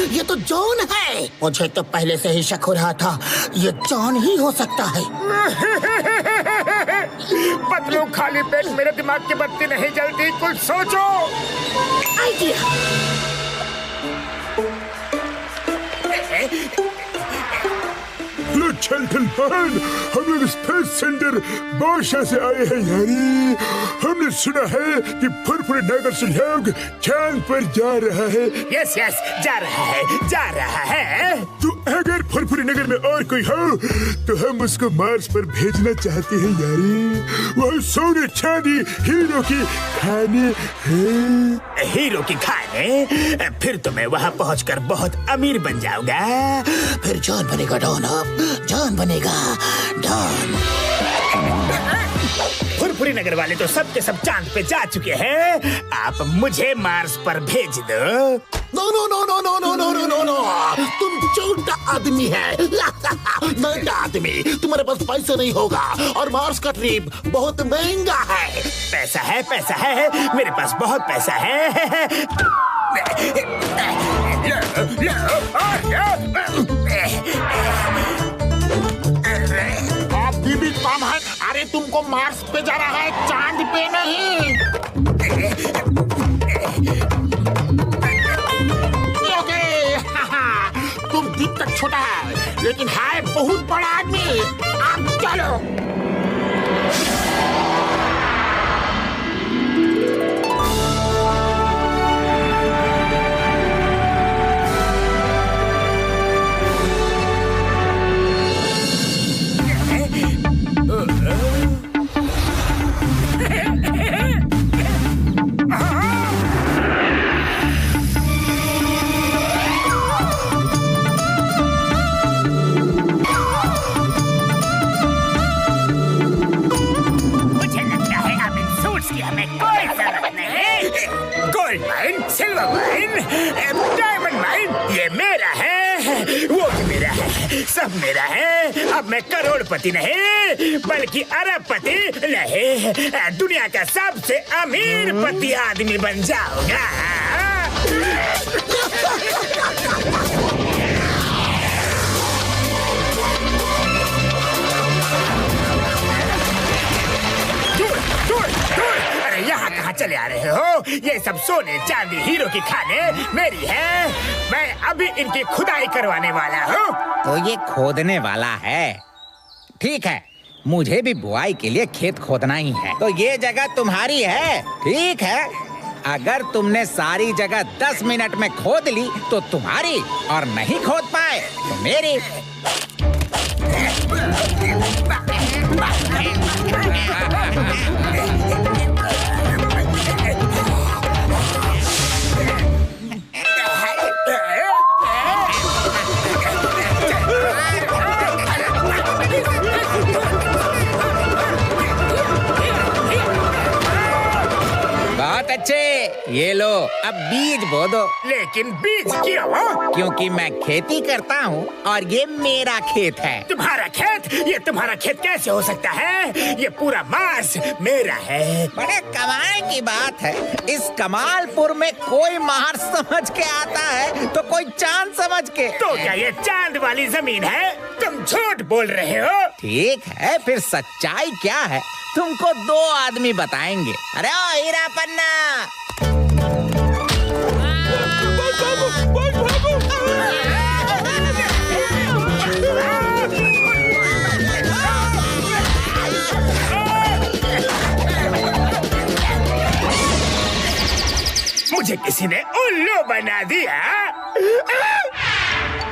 ये तो जॉन है। मुझे तो पहले से ही शक हो रहा था, ये जॉन ही हो सकता है। पतलू खाली पेट मेरे दिमाग की बत्ती नहीं जलती, कुछ सोचो। आइडिया। हम लोग स्पेस सेंटर बादशाह से आए हैं यानी। हमने सुना है कि फुरफुरे नगर से लोग चांद पर जा रहा है। यस यस, जा रहा है। तो अगर फुरफुरे नगर में और कोई हो तो हम उसको मार्स पर भेजना चाहते हैं यारी। वहाँ सोने चांदी हीरो की खाने हैं। हीरो की खाने? फिर तो मैं वहाँ पहुँचकर बहुत अमीर बन जाऊंगा। फिर जॉन बनेगा डॉन। अब जॉन बनेगा डॉन। फुरफुरी नगर वाले तो सब के सब चांद पे जा चुके हैं। आप मुझे मार्स पर भेज दो। No no no no no no no no no no, तुम झूठा आदमी है। मैं आदमी, तुम्हारे पास पैसा नहीं होगा और मार्स का ट्रिप बहुत महंगा है। पैसा है, मेरे पास बहुत पैसा है। आप भी कम है। अरे तुमको मार्स पे जाना है, चांद पे नहीं। तुम दिख तक छोटा है लेकिन है बहुत बड़ा आदमी। आप चलो। Gold mine, silver mine, diamond mine, ये मेरा है, वो भी मेरा है, सब मेरा है। अब मैं करोड़पति नहीं बल्कि अरबपति नहीं, दुनिया का सबसे अमीर पति आदमी बन जाऊंगा। अरे यहाँ कहाँ चले आ रहे हो? ये सब सोने चांदी हीरो की खाने मेरी है। मैं अभी इनकी खुदाई करवाने वाला हूँ। तो ये खोदने वाला है, ठीक है। मुझे भी बुआई के लिए खेत खोदना ही है, तो ये जगह तुम्हारी है, ठीक है। अगर तुमने सारी जगह 10 मिनट में खोद ली तो तुम्हारी, और नहीं खोद पाए तो मेरी। बहुत अच्छे, ये लो अब बीज बो दो। लेकिन बीज क्यों? क्योंकि मैं खेती करता हूँ और ये मेरा खेत है। तुम्हारा खेत? ये तुम्हारा खेत कैसे हो सकता है? ये पूरा मार्स मेरा है। बड़े कमाल की बात है, इस कमालपुर में कोई मार्स समझ के आता है तो कोई चांद समझ के। तो क्या ये चांद वाली जमीन है? तुम झूठ बोल रहे हो। ठीक है, फिर सच्चाई क्या है तुमको 2 आदमी बताएंगे। अरे ओ हीरा पन्ना, मुझे किसी ने उल्लू बना दिया।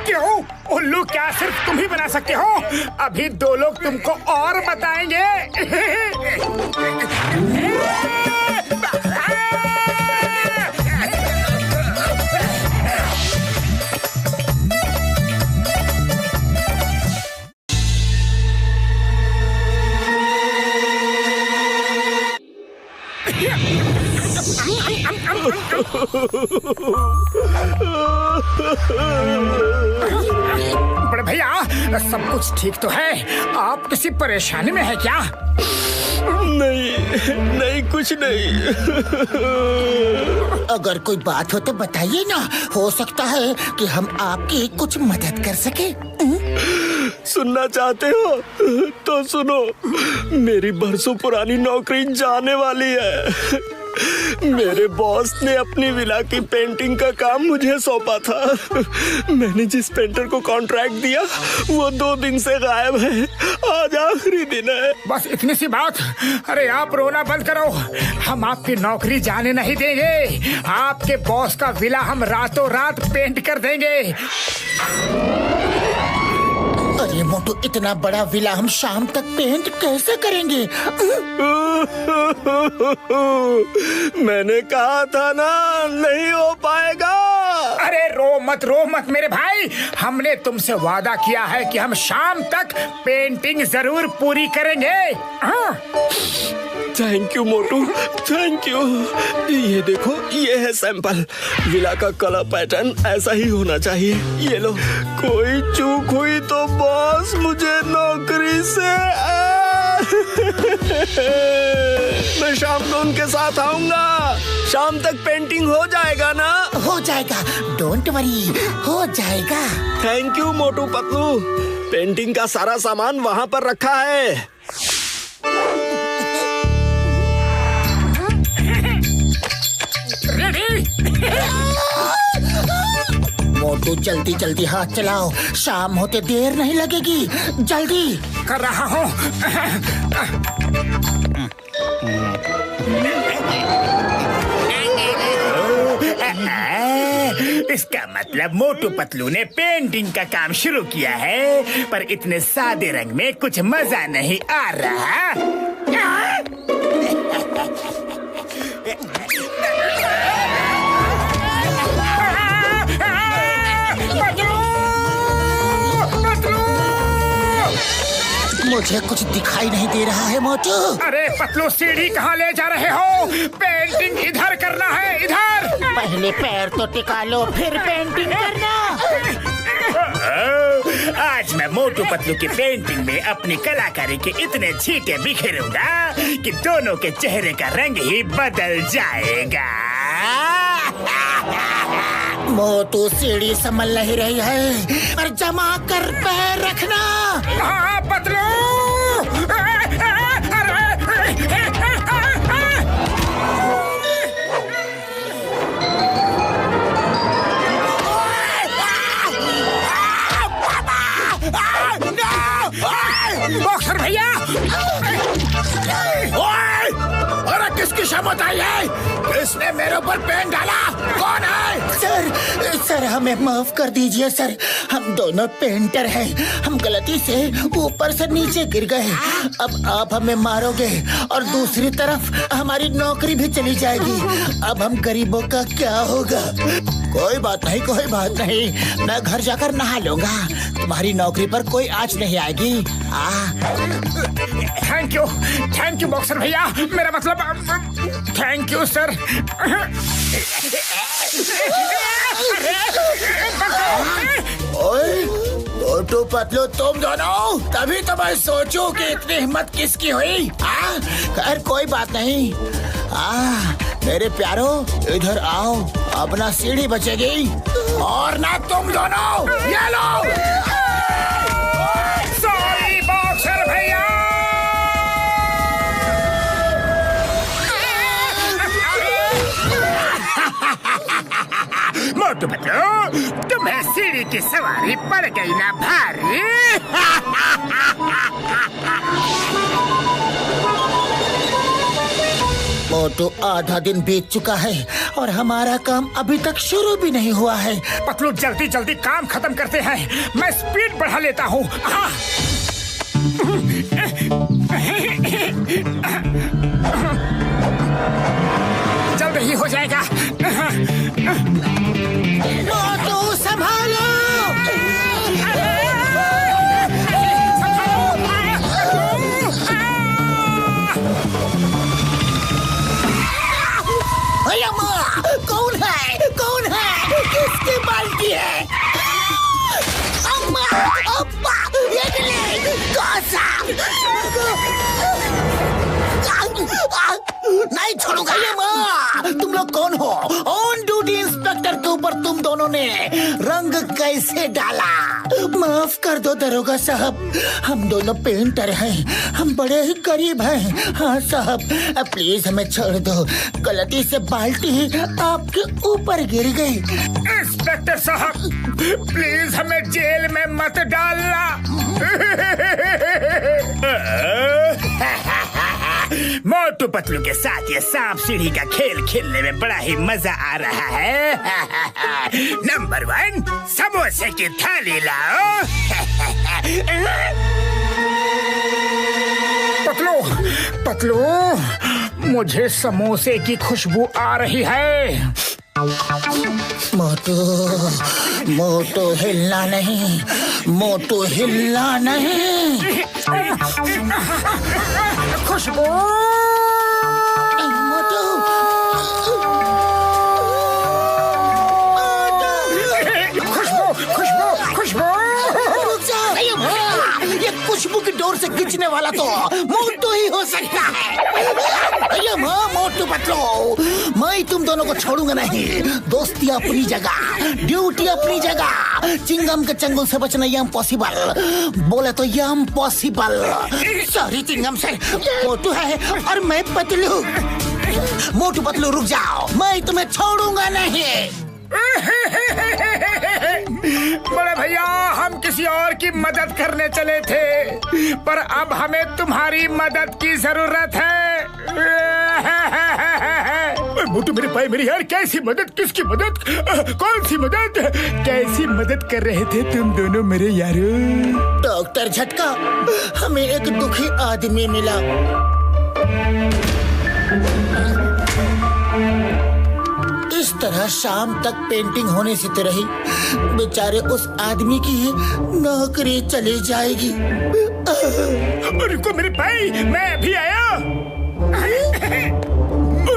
क्यों? उल्लू क्या सिर्फ तुम ही बना सकते हो? अभी 2 लोग तुमको और बताएंगे। बड़े भैया, सब कुछ ठीक तो है? आप किसी परेशानी में है क्या? नहीं कुछ नहीं। अगर कोई बात हो तो बताइए ना, हो सकता है कि हम आपकी कुछ मदद कर सके। सुनना चाहते हो तो सुनो, मेरी बरसों पुरानी नौकरी जाने वाली है। मेरे बॉस ने अपनी विला की पेंटिंग का काम मुझे सौंपा था। मैंने जिस पेंटर को कॉन्ट्रैक्ट दिया वो 2 दिन से गायब है। आज आखिरी दिन है। बस इतनी सी बात? अरे आप रोना बंद करो, हम आपकी नौकरी जाने नहीं देंगे। आपके बॉस का विला हम रातों रात पेंट कर देंगे। अरे मोटू, इतना बड़ा विला हम शाम तक पेंट कैसे करेंगे? मैंने कहा था ना, नहीं हो पाएगा। अरे रो मत मेरे भाई, हमने तुमसे वादा किया है कि हम शाम तक पेंटिंग जरूर पूरी करेंगे। Thank you Motu, thank you. ये देखो, ये है सैंपल। विला का कलर पैटर्न ऐसा ही होना चाहिए। ये लो, कोई चूक हुई तो बॉस मुझे नौकरी से मैं शाम को उनके साथ आऊंगा। शाम तक पेंटिंग हो जाएगा ना? हो जाएगा, डोंट वरी, हो जाएगा। Thank you Motu Patlu. Painting का सारा सामान वहाँ पर रखा है। मोटू, जल्दी जल्दी हाथ चलाओ, शाम होते देर नहीं लगेगी। जल्दी कर रहा हूँ। इसका मतलब मोटू पतलू ने पेंटिंग का काम शुरू किया है, पर इतने सादे रंग में कुछ मजा नहीं आ रहा। मुझे कुछ दिखाई नहीं दे रहा है मोटू। अरे पतलू, सीढ़ी कहाँ ले जा रहे हो? पेंटिंग इधर करना है, इधर। पहले पैर तो टिका लो, फिर पेंटिंग करना। आज मैं मोटू पतलू की पेंटिंग में अपनी कलाकारी के इतने छींटे बिखेरूंगा कि दोनों के चेहरे का रंग ही बदल जाएगा। मोटू सीढ़ी संभल नहीं रही है, पर जमा कर पैर रखना। हाँ पतलू। बॉक्सर भैया, अरे किसकी शमत आई है? किसने मेरे ऊपर पेन डाला? कौन है? सर हमें माफ कर दीजिए सर, हम दोनों पेंटर हैं। हम गलती से ऊपर से नीचे गिर गए। अब आप हमें मारोगे और दूसरी तरफ हमारी नौकरी भी चली जाएगी। अब हम गरीबों का क्या होगा? कोई बात नहीं, कोई बात नहीं, मैं घर जाकर नहा लूंगा। तुम्हारी नौकरी पर कोई आँच नहीं आएगी। थैंक यू बॉक्सर भैया, मेरा मतलब thank you sir. Motu Patlu तुम दोनों, तभी तो मैं सोचूं कि इतनी हिम्मत किसकी हुई। खैर कोई बात नहीं। मेरे प्यारो इधर आओ, अपना सीढ़ी बचेगी और ना तुम दोनों। ये लो। सॉरी बॉक्सर भैया। मोटू पतलू, तुम्हें सीढ़ी की सवारी पड़ गई ना भारी। मोटू आधा दिन बीत चुका है और हमारा काम अभी तक शुरू भी नहीं हुआ है। पतलू जल्दी जल्दी काम खत्म करते हैं, मैं स्पीड बढ़ा लेता हूँ। जल्द ही हो जाएगा। मोटू संभालो। कौन है? कौन है? किसकी बाल्टी है? अम्मा, अब्बा, ये ले, कौसा? नहीं छोड़ूंगा ये माँ। तुम लोग कौन हो? ऑन ड्यूटी इंस्पेक्टर के ऊपर तुम दोनों ने रंग कैसे डाला? माफ कर दो दरोगा साहब, हम दोनों पेंटर हैं, हम बड़े ही गरीब हैं। हाँ साहब, प्लीज हमें छोड़ दो। गलती से बाल्टी आपके ऊपर गिर गई। इंस्पेक्टर साहब, प्लीज हमें जेल में मत डालना। मोटू पतलू के साथ ये सांप सीढ़ी का खेल खेलने में बड़ा ही मजा आ रहा है। नंबर 1, समोसे की थाली लाओ। पतलू, मुझे समोसे की खुशबू आ रही है। मोटू हिलना नहीं, मोटू हिलना नहीं। खुशबू। खुशबू की डोर से खींचने वाला तो मोटू ही हो सकता है। ये मोटू पतलू, मैं तुम दोनों को छोड़ूंगा नहीं। दोस्ती अपनी जगह, ड्यूटी अपनी जगह। चिंगम के चंगुल से बचना ये इम्पॉसिबल, बोले तो ये इम्पॉसिबल। सॉरी चिंगम से, मोटू है और मैं पतलू। मोटू पतलू रुक जाओ, मैं तुम्हें छोड़ूंगा नहीं। बड़े भैया, हम किसी और की मदद करने चले थे, पर अब हमें तुम्हारी मदद की जरूरत है। मोटू मेरे भाई, मेरी यार, कैसी मदद? किसकी मदद? कौन सी मदद? कैसी मदद कर रहे थे तुम दोनों मेरे यारो? डॉक्टर झटका, हमें एक दुखी आदमी मिला। इस तरह शाम तक पेंटिंग होने से तो रही, बेचारे उस आदमी की नौकरी चली जाएगी। रुको मेरे भाई, मैं अभी आया।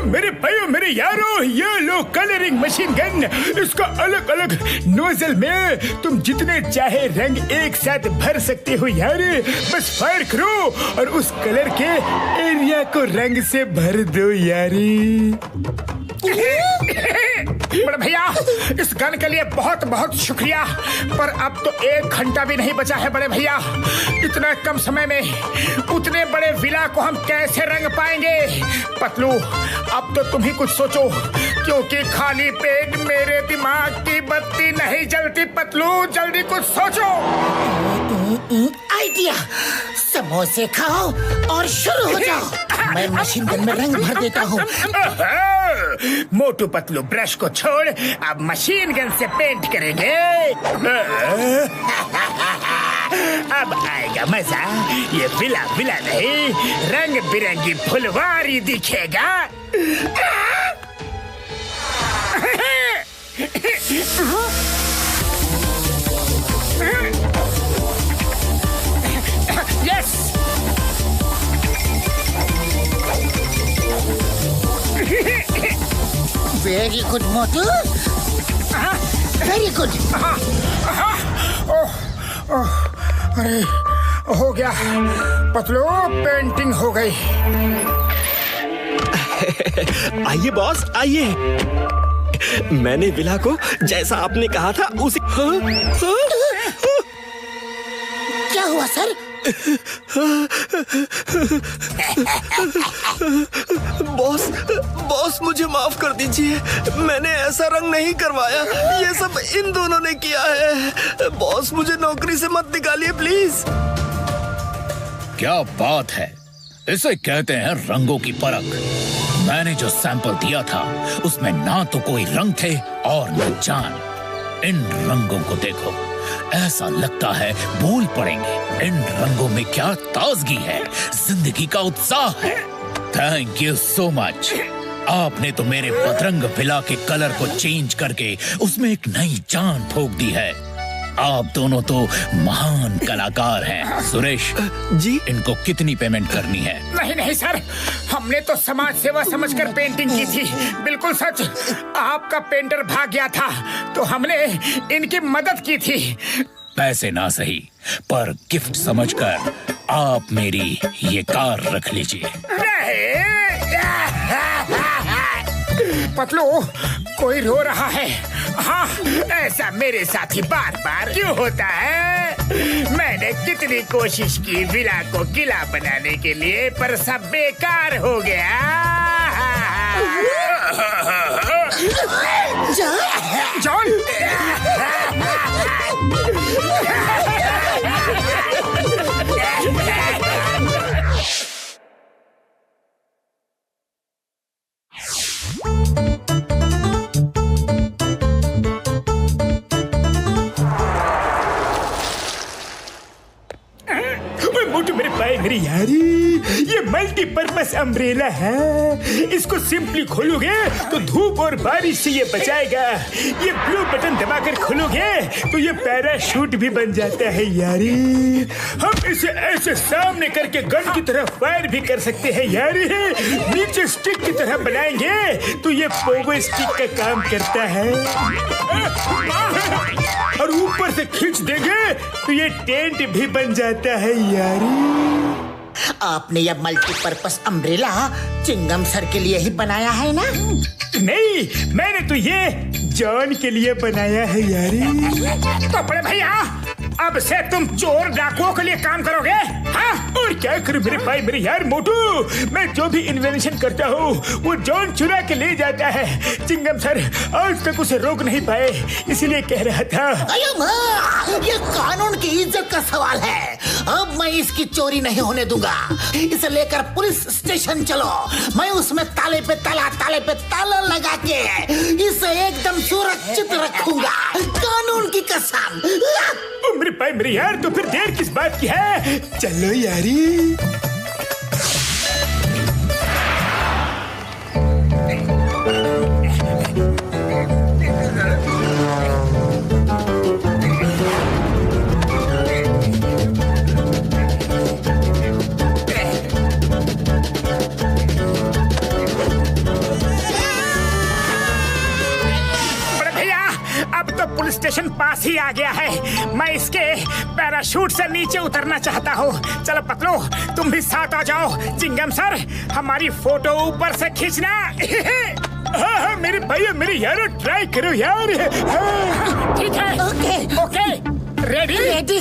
मेरे भाइयों मेरे यारों, ये लो कलरिंग मशीन गन। इसका अलग अलग नोजल में तुम जितने चाहे रंग एक साथ भर सकते हो यार। बस फायर करो और उस कलर के एरिया को रंग से भर दो यारी। बड़े भैया, इस गन के लिए बहुत बहुत शुक्रिया, पर अब तो 1 घंटा भी नहीं बचा है बड़े भैया। इतना कम समय में उतने बड़े विला को हम कैसे रंग पाएंगे? पतलू, अब तो तुम ही कुछ सोचो, क्योंकि खाली पेट मेरे दिमाग की बत्ती नहीं जलती। पतलू, जल्दी कुछ सोचो। आइडिया, समोसे खाओ और शुरू हो जाओ। मैं मशीन गन में रंग भर देता हूँ। मोटू पतलू, ब्रश को छोड़, अब मशीन गन से पेंट करेंगे। अब आएगा मजा। ये विला विला नहीं, रंग बिरंगी फुलवारी दिखेगा। यस, वेरी गुड मोटू, वेरी गुड। अरे हो गया पतलू, पेंटिंग हो गई। आइए बॉस, आइए। मैंने विला को जैसा आपने कहा था उसी। क्या हुआ सर? बॉस मुझे माफ कर दीजिए, मैंने ऐसा रंग नहीं करवाया। ये सब इन दोनों ने किया है। बॉस, मुझे नौकरी से मत निकालिए प्लीज। क्या बात है, इसे कहते हैं रंगों की परख। मैंने जो सैंपल दिया था उसमें ना तो कोई रंग थे और न जान। इन रंगों को देखो, ऐसा लगता है भूल पड़ेंगे। इन रंगों में क्या ताजगी है, जिंदगी का उत्साह है। Thank you so much. आपने तो मेरे बदरंग विला के कलर को चेंज करके उसमें एक नई जान फूंक दी है। आप दोनों तो महान कलाकार हैं। सुरेश जी, इनको कितनी पेमेंट करनी है? नहीं नहीं सर, हमने तो समाज सेवा समझकर पेंटिंग की थी। बिल्कुल सच, आपका पेंटर भाग गया था तो हमने इनकी मदद की थी। पैसे ना सही, पर गिफ्ट समझकर आप मेरी ये कार रख लीजिए। पतलू, कोई रो रहा है। हाँ, ऐसा मेरे साथ ही बार बार क्यों होता है? मैंने कितनी कोशिश की विला को किला बनाने के लिए, पर सब बेकार हो गया। जॉन, मोटू मेरे पाए मेरी यारी, ये मल्टीपर्पस अम्ब्रेला है। इसको सिंपली खोलोगे तो धूप और बारिश से ये बचाएगा। ये ब्लू बटन दबाकर खोलोगे तो ये पैराशूट भी बन जाता है यारी। हम इसे ऐसे सामने करके गन की तरह फायर भी कर सकते हैं यारी। नीचे स्टिक की तरह बनाएंगे तो ये पोगो स्टिक का काम करता है, और ऊपर से खींच देंगे तो ये टेंट भी बन जाता है यारी। आपने यह मल्टीपर्पस अम्ब्रेला चिंगम सर के लिए ही बनाया है ना? नहीं, मैंने तो ये जॉन के लिए बनाया है यारी। तो बड़े भैया, अब से तुम चोर डाकुओं के लिए काम करोगे? हाँ, और क्या करूं मेरे भाई मेरे यार मोटू, मैं जो भी इन्वेंशन करता हूँ वो जॉन चुरा के ले जाता है। चिंगम सर आज तक उसे रोक नहीं पाए, इसलिए कह रहा था। ये कानून की इज्जत का सवाल है। अब मैं इसकी चोरी नहीं होने दूंगा। इसे लेकर पुलिस स्टेशन चलो, मैं उसमें ताले पे ताला लगा के इसे एकदम सुरक्षित रखूंगा, कानून की कसम। मेरे भाई मेरे यार, तो फिर देर किस बात की है? चलो यारी। अब तो पुलिस स्टेशन पास ही आ गया है। मैं इसके पैराशूट से नीचे उतरना चाहता हूँ। चलो पतलू, तुम भी साथ आ जाओ। चिंगम सर, हमारी फोटो ऊपर से खींचना। हाँ, मेरे भाई मेरे यारो, ट्राई करो यार। ठीक है। Okay okay, ready ready.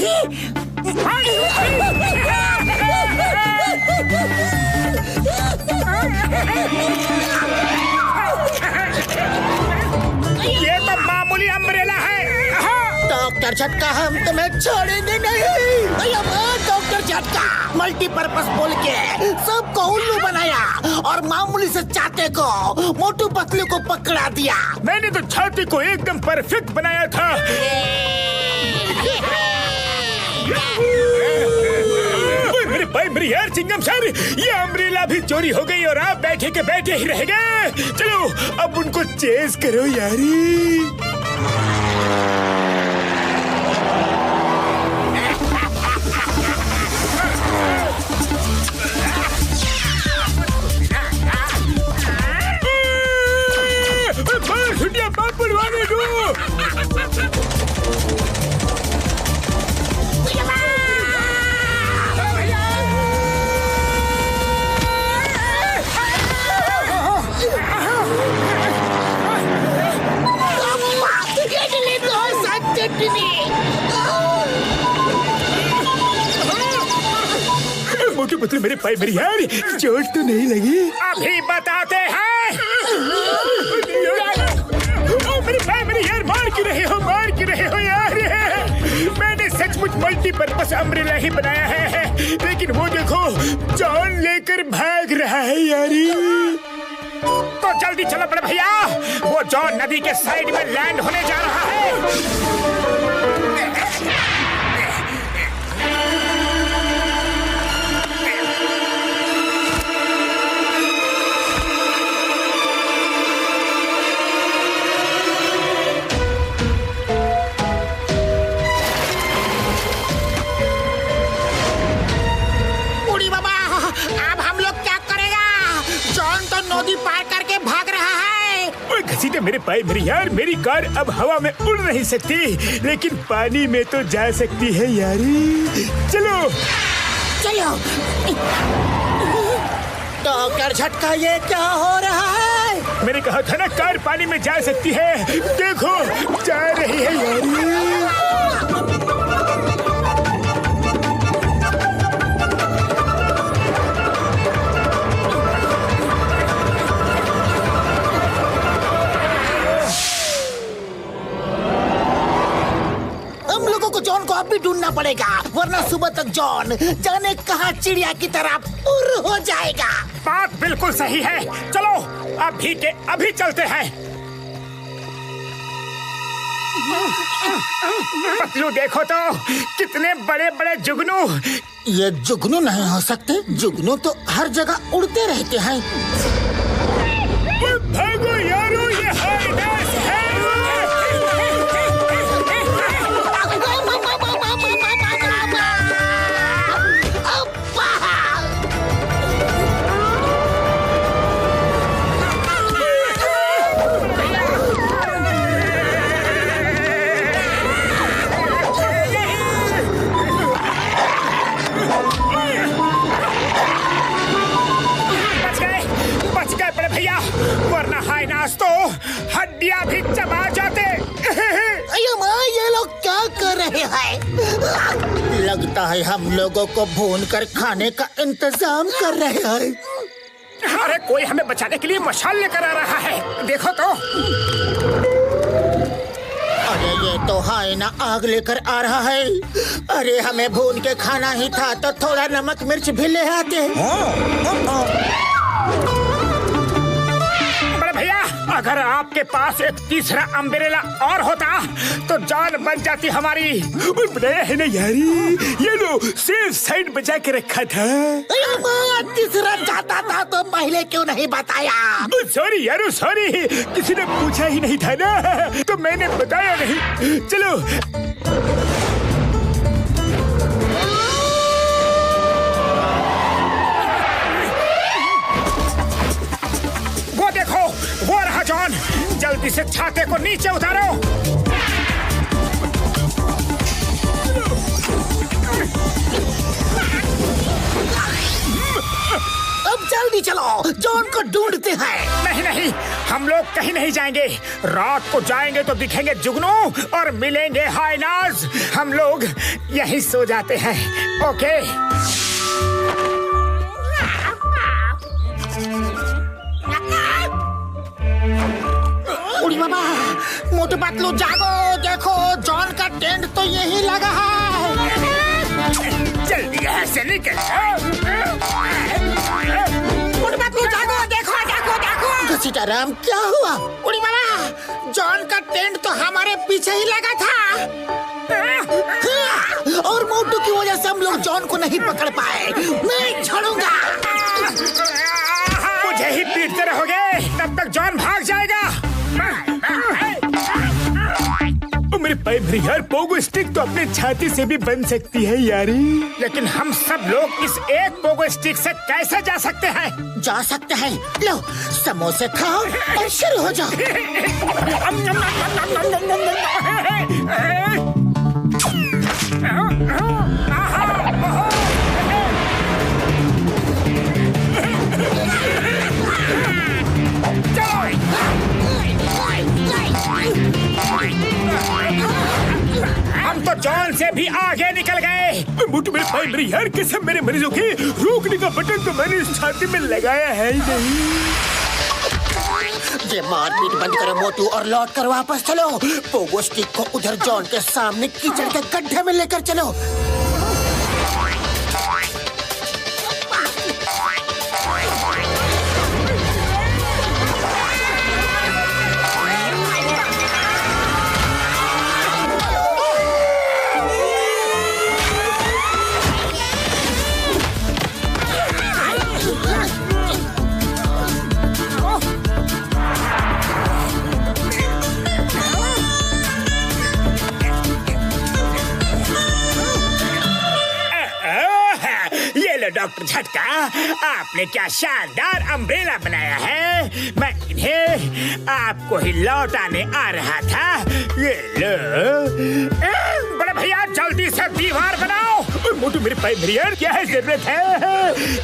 ये तो मामूली अम्ब्रेला है। डॉक्टर झटका, हम तुम्हें छोड़ेंगे नहीं। डॉक्टर झटका मल्टीपर्पज बोल के सबको उल्लू बनाया और मामूली से चाटे को, मोटू पतलू को पकड़ा दिया। मैंने तो छाती को एकदम परफेक्ट बनाया था। मेरे भाई मेरे यार चिंगम सर, ये अम्ब्रेला भी चोरी हो गई और आप बैठे के बैठे ही रह गए। चलो अब उनको चेस करो यारी। मोटू पतलू मेरे भाई मेरी यार, चोट तो नहीं लगी? अभी बताते हैं। मेरे भाई मेरी यार, मार क्यों रहे हो, मार क्यों रहे हो यार? मैंने सचमुच मल्टीपर्पज अम्ब्रेला ही बनाया है, लेकिन वो देखो जॉन लेकर भाग रहा है यारी। तो जल्दी चलो बड़े भैया, वो जॉन नदी के साइड में लैंड होने जा रहा है। नदी पार करके भाग रहा है। घसीटे मेरे भाई मेरी यार, मेरी कार अब हवा में उड़ नहीं सकती, लेकिन पानी में तो जा सकती है यारी। चलो चलो। डॉक्टर झटका, ये क्या हो रहा है? मैंने कहा था ना कार पानी में जा सकती है, देखो जा रही है यारी। जॉन को अब भी ढूंढना पड़ेगा, वरना सुबह तक जॉन जाने कहां चिड़िया की तरह उड़ हो जाएगा। बात बिल्कुल सही है। चलो अभी के अभी चलते हैं। पतलू देखो तो कितने बड़े बड़े जुगनू। ये जुगनू नहीं हो सकते, जुगनू तो हर जगह उड़ते रहते हैं। भागो यारो, ये हाइनेस है। वरना हाइनास तो हड्डियां भी चबा जाते। अयो माँ, ये लोग क्या कर रहे हैं? लगता है हम लोगों को भून कर खाने का इंतजाम कर रहे हैं। अरे कोई हमें बचाने के लिए मशाल लेकर आ रहा है, देखो तो। अरे ये तो हाइना आग लेकर आ रहा है। अरे हमें भून के खाना ही था तो थोड़ा नमक मिर्च भी ले आते। भैया, अगर आपके पास एक तीसरा अम्ब्रेला और होता तो जान बन जाती हमारी। बनाया है ना यारी, ये लो सेफ साइड बचा के रखा था। तीसरा जाता था तो पहले क्यों नहीं बताया? सॉरी यारो सॉरी, किसी ने पूछा ही नहीं था ना, तो मैंने बताया नहीं। चलो वो देखो, वो रहा जॉन। जल्दी से छाते को नीचे उतारो। अब जल्दी चलो, जॉन को ढूंढते हैं। नहीं नहीं, हम लोग कहीं नहीं जाएंगे। रात को जाएंगे तो दिखेंगे जुगनू और मिलेंगे हाइनाज। हम लोग यहीं सो जाते हैं। ओके। उड़ी बाबा, मोटू पतलू जागो, देखो जॉन का टेंट तो यही लगा है। जल्दी यहाँ से निकल। मोटू पतलू जागो, देखो देखो देखो। सीताराम, क्या हुआ? उड़ी बाबा, जॉन का टेंट तो हमारे पीछे ही लगा था और मोटू की वजह से हम लोग जॉन को नहीं पकड़ पाए। मैं छोड़ूंगा। मुझे ही पीटते रहोगे तब तक जॉन भाग जाएगा। मेरे भाई मेरी यार, पोगो स्टिक तो अपनी छाती से भी बन सकती है यारी। लेकिन हम सब लोग इस एक पोगो स्टिक से कैसे जा सकते हैं? जा सकते हैं। लो, समोसे खाओ और शुरू हो जाओ। हम तो जॉन से भी आगे निकल गए। मोटू मेरे भाई मेरी यार, कैसे मेरे मरीजों के रोकने का बटन तो मैंने इस छाती में लगाया है ही नहीं। ये मारपीट बंद करो मोटू और लौट कर वापस चलो। पोगो स्टिक को उधर जॉन के सामने कीचड़ के गड्ढे में लेकर चलो। डॉक्टर झटका, आपने क्या शानदार अम्ब्रेला बनाया है। मैं इन्हें आपको ही लौटाने आ रहा था। ये लो। बड़े भैया, जल्दी से दीवार बनाओ। मोटू मेरे भाई मेरी यार, क्या है जरूरत है?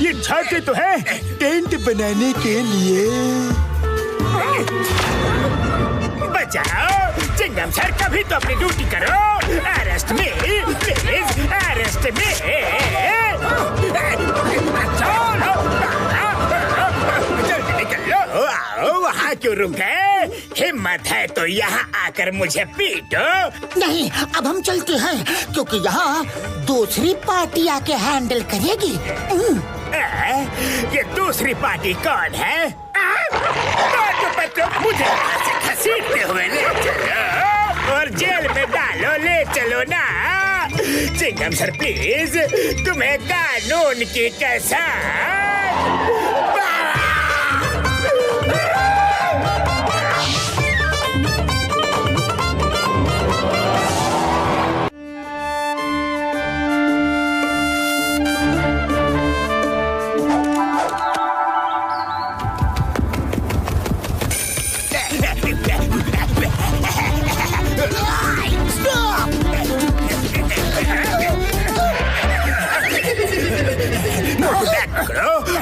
ये छाते तो है टेंट बनाने के लिए। बचाओ चिंगम सर, कभी तो अपनी ड्यूटी करो। अरेस्ट में प्लीज, अरेस्ट में। जल्दी निकल लो। आओ, वहाँ क्यों रुक गए? हिम्मत है तो यहाँ आकर मुझे पीटो। नहीं, अब हम चलते हैं क्योंकि यहाँ दूसरी पार्टी आके हैंडल करेगी। ये दूसरी पार्टी कौन है? मुझे यहाँ से घसीटते हुए ले चलो और जेल में डालो, ले चलो ना। चिंगम सर प्लीज, तुम्हें कानून की कसम।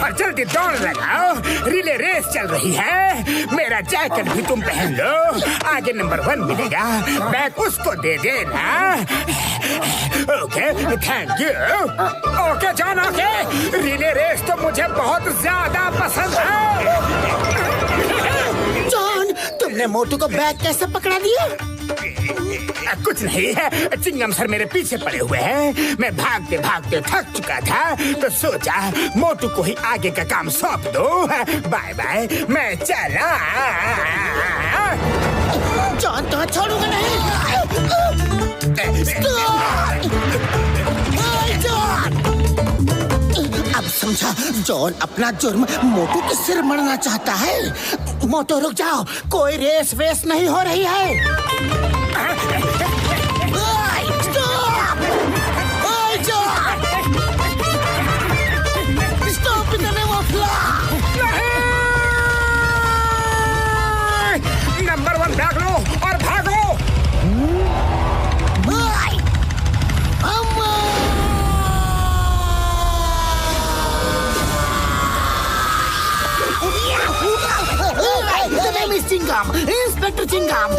और जल्दी दौड़ लगाओ, रिले रेस चल रही है। मेरा जैकेट भी तुम पहन लो। आगे नंबर 1 मिलेगा, बैग उसको दे देना। Okay, thank you. Okay John, okay. Relay race तो मुझे बहुत ज्यादा पसंद है। जॉन, तुमने मोटू को बैग कैसे पकड़ा दिया? कुछ नहीं है, चिंगम सर मेरे पीछे पड़े हुए हैं। मैं भागते भागते थक चुका था तो सोचा मोटू को ही आगे का काम सौंप दो। बाय बाय, मैं चला। जॉन, तो छोड़ूंगा नहीं। जॉन, अब समझा, जॉन अपना जुर्म मोटू के सिर मरना चाहता है। मोटू रुक जाओ, कोई रेस वेस नहीं हो रही है। नंबर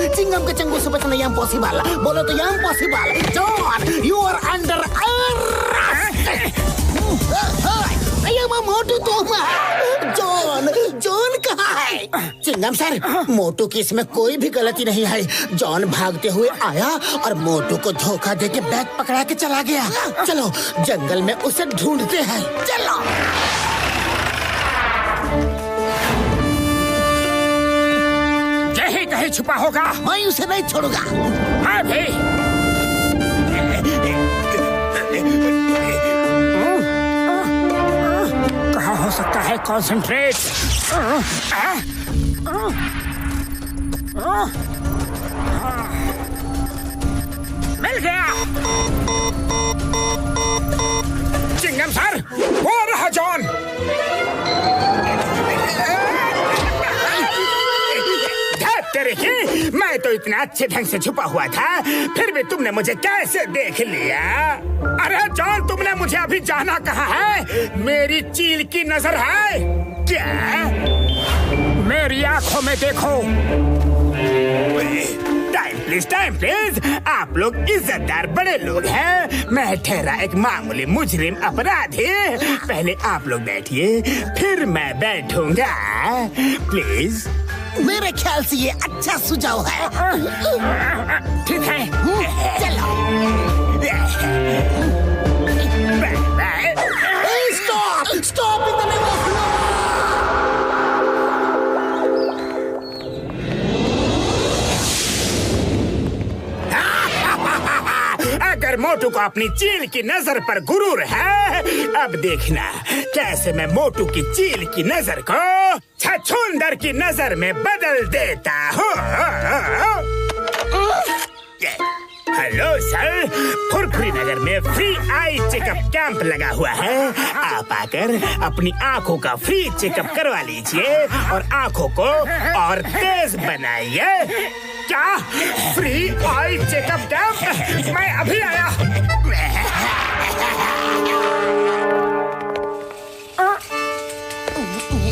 चिंगम के चंगुल से बचना इम्पॉसिबल। बोलो तो impossible. John, you are under arrest. Motu तुम। जॉन, जॉन कहाँ है? चिंगम सर, मोटू की इसमें कोई भी गलती नहीं है। जॉन भागते हुए आया और मोटू को धोखा देके बैग पकड़ा के चला गया। चलो जंगल में उसे ढूंढते हैं। चलो। यही कहीं छुपा होगा। मैं उसे नहीं छोड़ूंगा। हाँ भी। कहाँ हो सकता है? कॉन्सेंट्रेट। मिल गया। चिंगम सर, वो रहा जॉन। तेरे की, मैं तो इतना अच्छे ढंग से छुपा हुआ था, फिर भी तुमने मुझे कैसे देख लिया? अरे जॉन, तुमने मुझे अभी जाना कहाँ है? मेरी चील की नजर है क्या? मेरी आंखों में देखो। Time please. आप लोग इज्जतदार बड़े लोग हैं, मैं ठहरा एक मामूली मुजरिम अपराधी। पहले आप लोग बैठिए, फिर मैं बैठूंगा। प्लीज। मेरे ख्याल से ये अच्छा सुझाव है। ठीक है, चलो। Stop, stop in the name of law. अगर मोटू को अपनी चील की नजर पर गुरूर है, अब देखना कैसे मैं मोटू की चील की नजर को छछूंदर की नजर में बदल देता हूँ। हेलो सर, फुरफुरी नगर में फ्री आई चेकअप कैंप लगा हुआ है। आप आकर अपनी आँखों का फ्री चेकअप करवा लीजिए और आँखों को और तेज बनाइए। क्या फ्री आई चेकअप कैंप? मैं अभी आया।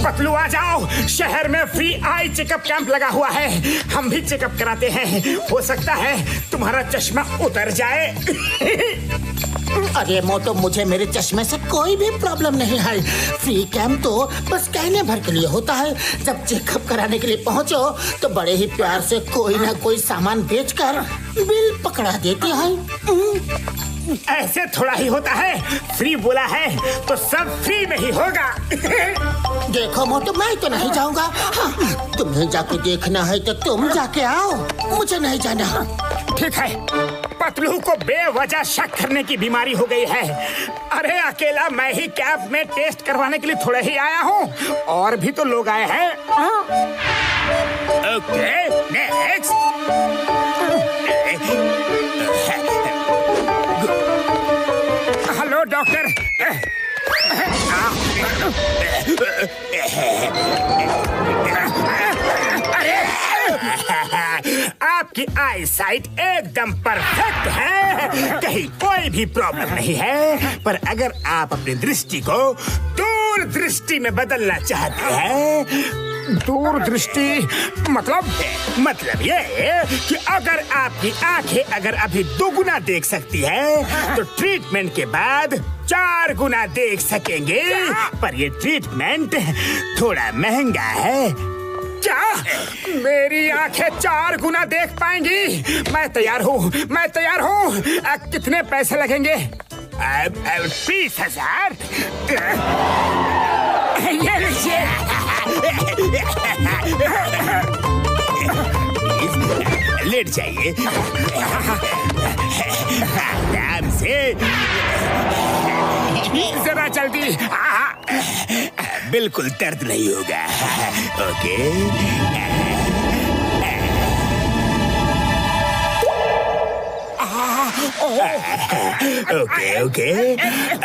पतलू आ जाओ, शहर में फ्री आई चेकअप कैंप लगा हुआ है। हम भी चेकअप कराते हैं, हो सकता है तुम्हारा चश्मा उतर जाए। अरे मोटू, मुझे मेरे चश्मे से कोई भी प्रॉब्लम नहीं है। फ्री कैंप तो बस कहने भर के लिए होता है। जब चेकअप कराने के लिए पहुंचो तो बड़े ही प्यार से कोई ना कोई सामान बेचकर बिल पकड़ा देते हैं। ऐसे थोड़ा ही होता है, फ्री बोला है तो सब फ्री में ही होगा। देखो मोटू, मैं तो नहीं जाऊंगा। हाँ, तुम्हें जाके देखना है तो तुम जाके आओ, मुझे नहीं जाना। ठीक है, पतलू को बेवजह शक करने की बीमारी हो गई है। अरे अकेला मैं ही कैंप में टेस्ट करवाने के लिए थोड़े ही आया हूँ, और भी तो लोग आए हैं। Okay, next. Hello doctor. अरे आपकी आई साइट एकदम परफेक्ट है, कहीं कोई भी प्रॉब्लम नहीं है। पर अगर आप अपनी दृष्टि को दूर दृष्टि में बदलना चाहते हैं, दूर दृष्टि मतलब ये कि अगर आपकी आंखें अगर अभी 2 गुना देख सकती है तो ट्रीटमेंट के बाद 4 गुना देख सकेंगे। पर ये ट्रीटमेंट थोड़ा महंगा है। क्या मेरी आंखें 4 गुना देख पाएंगी? मैं तैयार हूँ। कितने पैसे लगेंगे? 20,000। ये लीजिए। लेट जाइए आराम से, जरा जल्दी। बिल्कुल दर्द नहीं होगा। ओके।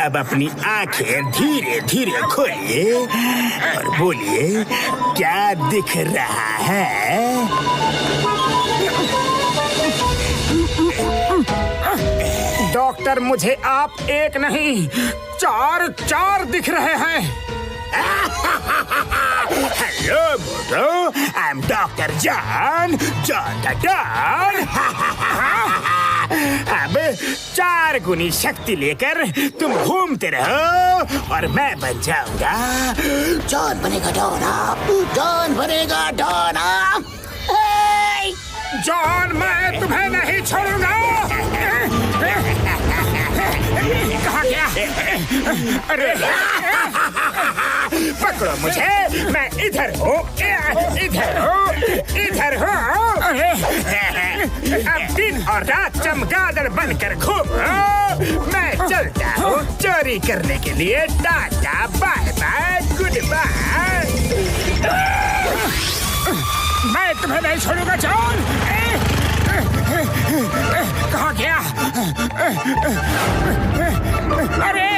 अब अपनी आंखें धीरे धीरे खोलिए और बोलिए, क्या दिख रहा है? डॉक्टर, मुझे आप 1 नहीं 4 दिख रहे हैं। हेलो मोटू, I am doctor John the don. अब 4 गुनी शक्ति लेकर तुम घूमते रहो और मैं बन जाऊंगा जॉन बनेगा डॉन आप, जॉन बनेगा डॉन आप। जॉन मैं तुम्हें नहीं छोड़ूंगा। कहाँ गया? अरे पकड़ो मुझे, मैं इधर हूँ, इधर हूँ, इधर हूँ। अब दिन और रात चमगादड़ बनकर घूमो। मैं चलता हूँ चोरी करने के लिए। Tata bye bye goodbye. मैं तुम्हें नहीं छोड़ूंगा जॉन। कहाँ गया? अरे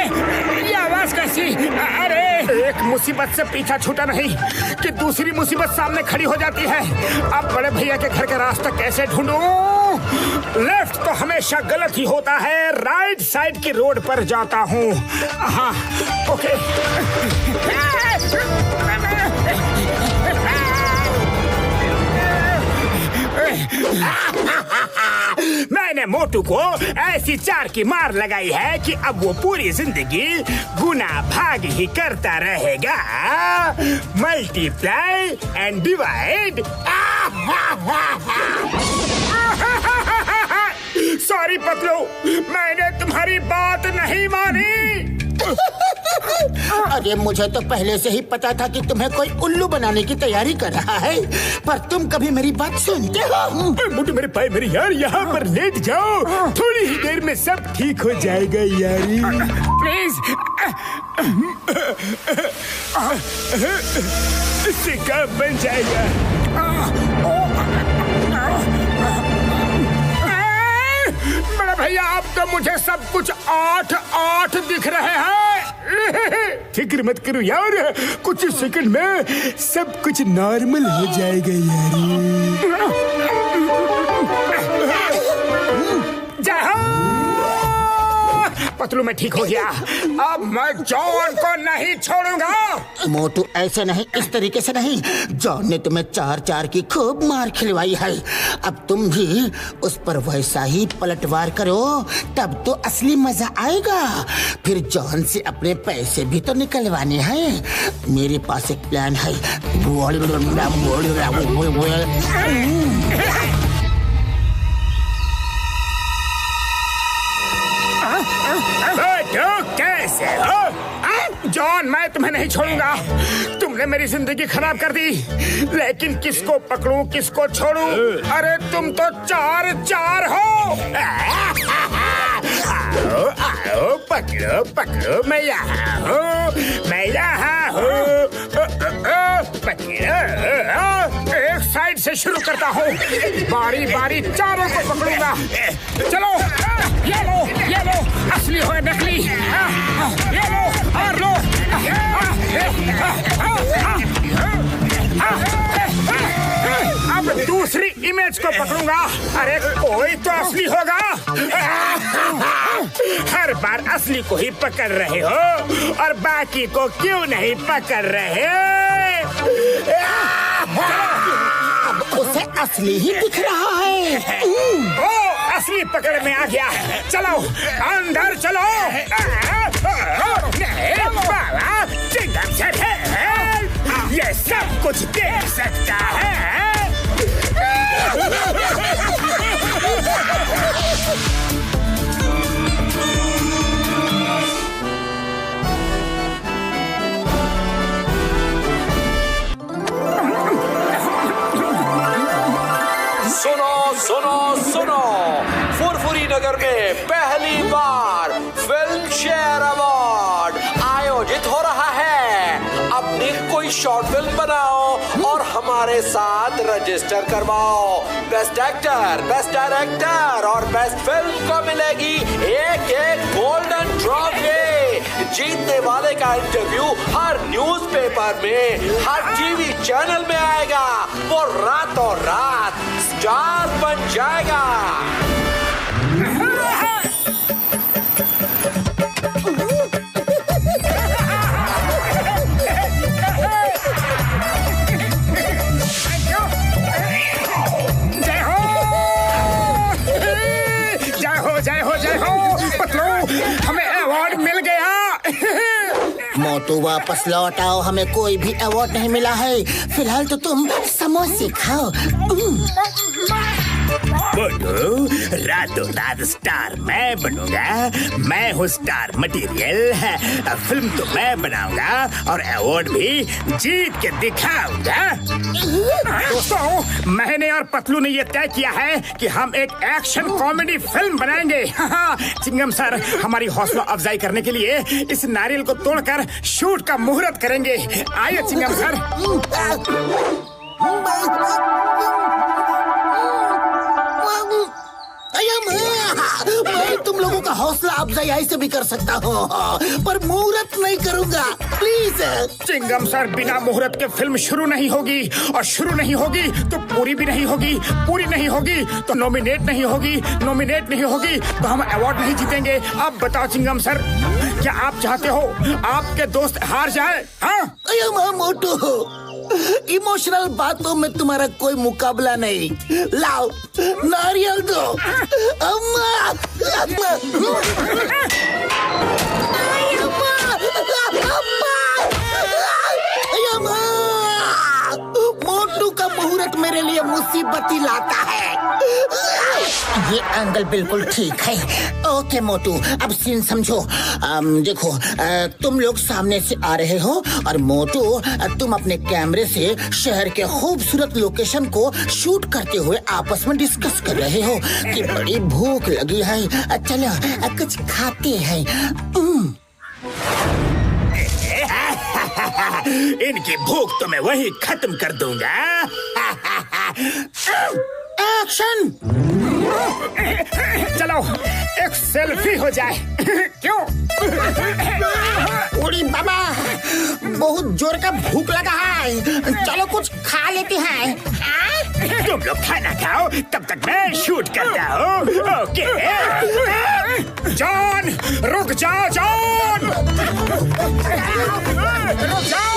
ये आवाज कैसी? अरे एक मुसीबत से पीछा छूटा नहीं कि दूसरी मुसीबत सामने खड़ी हो जाती है। अब बड़े भैया के घर का रास्ता कैसे ढूंढूं? लेफ्ट तो हमेशा गलत ही होता है, राइट साइड की रोड पर जाता हूँ। हाँ ओके। मैंने मोटू को ऐसी 4 की मार लगाई है कि अब वो पूरी जिंदगी गुना भाग ही करता रहेगा। Multiply and divide. Sorry Patlu, मैंने तुम्हारी बात नहीं मानी। अरे मुझे तो पहले से ही पता था कि तुम्हें कोई उल्लू बनाने की तैयारी कर रहा है, पर तुम कभी मेरी बात सुनते हो? मोटू मेरे भाई मेरे यार, यहाँ पर लेट जाओ, थोड़ी ही देर में सब ठीक हो जाएगा यारी। प्लीज। इससे काम बन जाएगा। बड़ा भैया अब तो मुझे सब कुछ 8-8 दिख रहे हैं। फिक्र मत करो यार, कुछ सेकंड में सब कुछ नॉर्मल हो जाएगा यार। पतलू में ठीक हो गया। अब मैं जॉन को नहीं छोड़ूंगा। मोटू ऐसे नहीं, इस तरीके से नहीं। जॉन ने तुम्हें 4-4 की खूब मार खिलवाई है, अब तुम भी उस पर वैसा ही पलटवार करो, तब तो असली मजा आएगा। फिर जॉन से अपने पैसे भी तो निकलवाने हैं। मेरे पास एक प्लान है। कैसे हो जॉन? मैं तुम्हें नहीं छोड़ूंगा। तुमने मेरी जिंदगी खराब कर दी, लेकिन किसको पकड़ूं किसको छोड़ूं? अरे तुम तो 4-4 हो। आओ आओ पकड़ो पकड़ो, मैं यहाँ हूँ, मैं यहाँ हूँ। पकड़ो। एक साइड से शुरू करता हूँ, बारी बारी चारों को पकड़ूंगा। चलो ये लो असली हो नकली। ये लो और लो। अब दूसरी इमेज को पकड़ूंगा। अरे कोई तो असली होगा। हर बार असली को ही पकड़ रहे हो और बाकी को क्यों नहीं पकड़ रहे? उसे असली ही दिख रहा है। ओ असली पकड़ में आ गया। चलो अंदर चलो। बाबा चिंगम से ये सब कुछ देख सकता है। सुनो फुरफुरी नगर में पहली बार फिल्म शेयर अवार्ड आयोजित हो रहा है। अपनी कोई शॉर्ट फिल्म बनाओ और हमारे साथ रजिस्टर करवाओ। बेस्ट एक्टर, बेस्ट डायरेक्टर और बेस्ट फिल्म को मिलेगी एक गोल्डन ट्रॉफी। जीतने वाले का इंटरव्यू हर न्यूज़पेपर में, हर टीवी चैनल में आएगा। वो रातों रात स्टार बन जाएगा। मोटू वापस लौट आओ, हमें कोई भी अवार्ड नहीं मिला है। फिलहाल तो तुम समोसे खाओ। मोटू, रातों रात स्टार मैं बनूंगा। मैं हूँ स्टार मटेरियल। फिल्म तो मैं बनाऊंगा और अवार्ड भी जीत के दिखाऊंगा। दोस्तों, मैंने और पतलू ने ये तय किया है कि हम एक एक्शन कॉमेडी फिल्म बनाएंगे। चिंगम सर हमारी हौसला अफजाई करने के लिए इस नारियल को तोड़कर शूट का मुहूर्त करेंगे। आइए चिंगम सर। मैं तुम लोगों का हौसला अफजाई ऐसे भी कर सकता हूँ, पर मुहूर्त नहीं करूँगा, प्लीज। चिंगम सर, बिना मुहूर्त के फिल्म शुरू नहीं होगी, और शुरू नहीं होगी तो पूरी भी नहीं होगी, पूरी नहीं होगी तो नॉमिनेट नहीं होगी, नॉमिनेट नहीं होगी तो हम अवार्ड नहीं जीतेंगे। अब बताओ चिंगम सर, क्या आप चाहते हो आपके दोस्त हार जाए? हाँ मोटू, इमोशनल बातों में तुम्हारा कोई मुकाबला नहीं। लाओ नारियल दो। अम्मा, अम्मा, अम्मा, मोटू का मुहूर्त मेरे लिए मुसीबत ही लाता है। ये एंगल बिल्कुल ठीक है। ओके मोटू, अब सीन समझो। देखो, तुम लोग सामने से आ रहे हो और मोटू तुम अपने कैमरे से शहर के खूबसूरत लोकेशन को शूट करते हुए आपस में डिस्कस कर रहे हो कि बड़ी भूख लगी है, चलो कुछ खाते हैं। इनकी भूख तो मैं वही खत्म कर दूंगा। एक्शन! चलो एक सेल्फी हो जाए। क्यों? उड़ी बाबा, बहुत जोर का भूख लगा है, चलो कुछ खा लेते हैं। तुम लोग खाना खाओ, तब तक मैं शूट करता हूँ। ओके। जॉन, रुक जाओ जॉन, रुक जाओ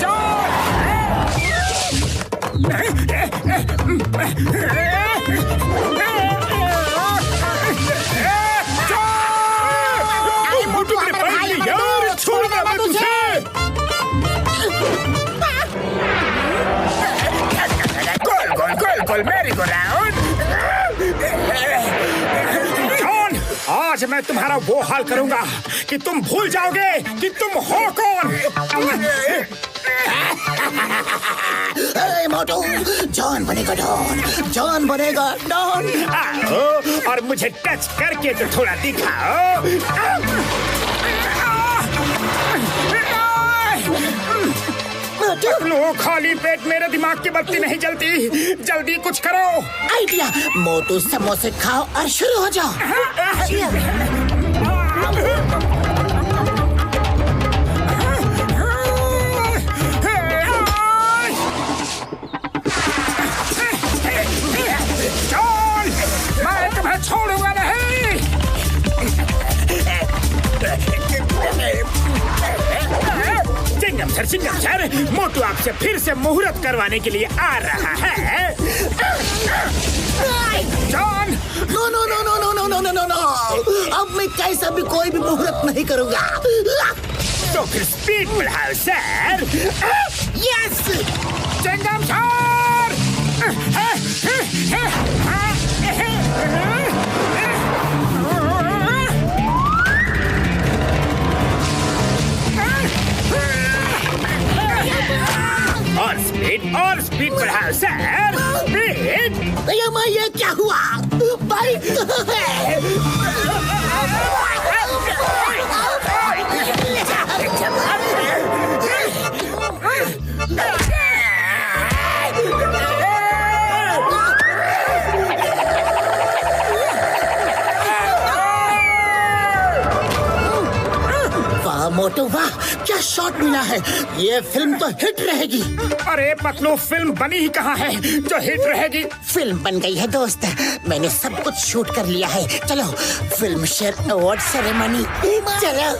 जॉन। मोटू ने पकड़ ली यार, छोड़ना मत उसे। गोल गोल गोल गोल मेरी गो राउंड। जॉन, आज मैं तुम्हारा वो हाल करूंगा कि तुम भूल जाओगे कि तुम हो कौन। मोटू, जॉन बनेगा डॉन, जॉन बनेगा डॉन। आओ और मुझे टच करके तो थोड़ा दिखाओ। लो, खाली पेट मेरे दिमाग की बत्ती नहीं जलती, जल्दी कुछ करो। आइडिया, मोटू समोसे खाओ और शुरू हो जाओ। मैं तुम्हें छोड़ूंगा नहीं। चिंगम सर, मोटू आपसे फिर से मुहूर्त करवाने के लिए आ रहा है। John, no no no no no no no no no no, अब मैं कैसा भी कोई भी मुहूर्त नहीं करूंगा। तो फिर स्पीड बढ़ाओ सर। Yes, chewing gum sir. और स्पीड बढ़ाओ सर, स्पीड। ये क्या हुआ? बाइक है। मोटू, वाह क्या शॉट मिला है। ये फिल्म तो हिट रहेगी। अरे पतलू, फिल्म बनी ही कहाँ है जो हिट रहेगी? फिल्म बन गई है दोस्त, मैंने सब कुछ शूट कर लिया है। चलो फिल्म शेयर अवार्ड सेरेमनी, चलो।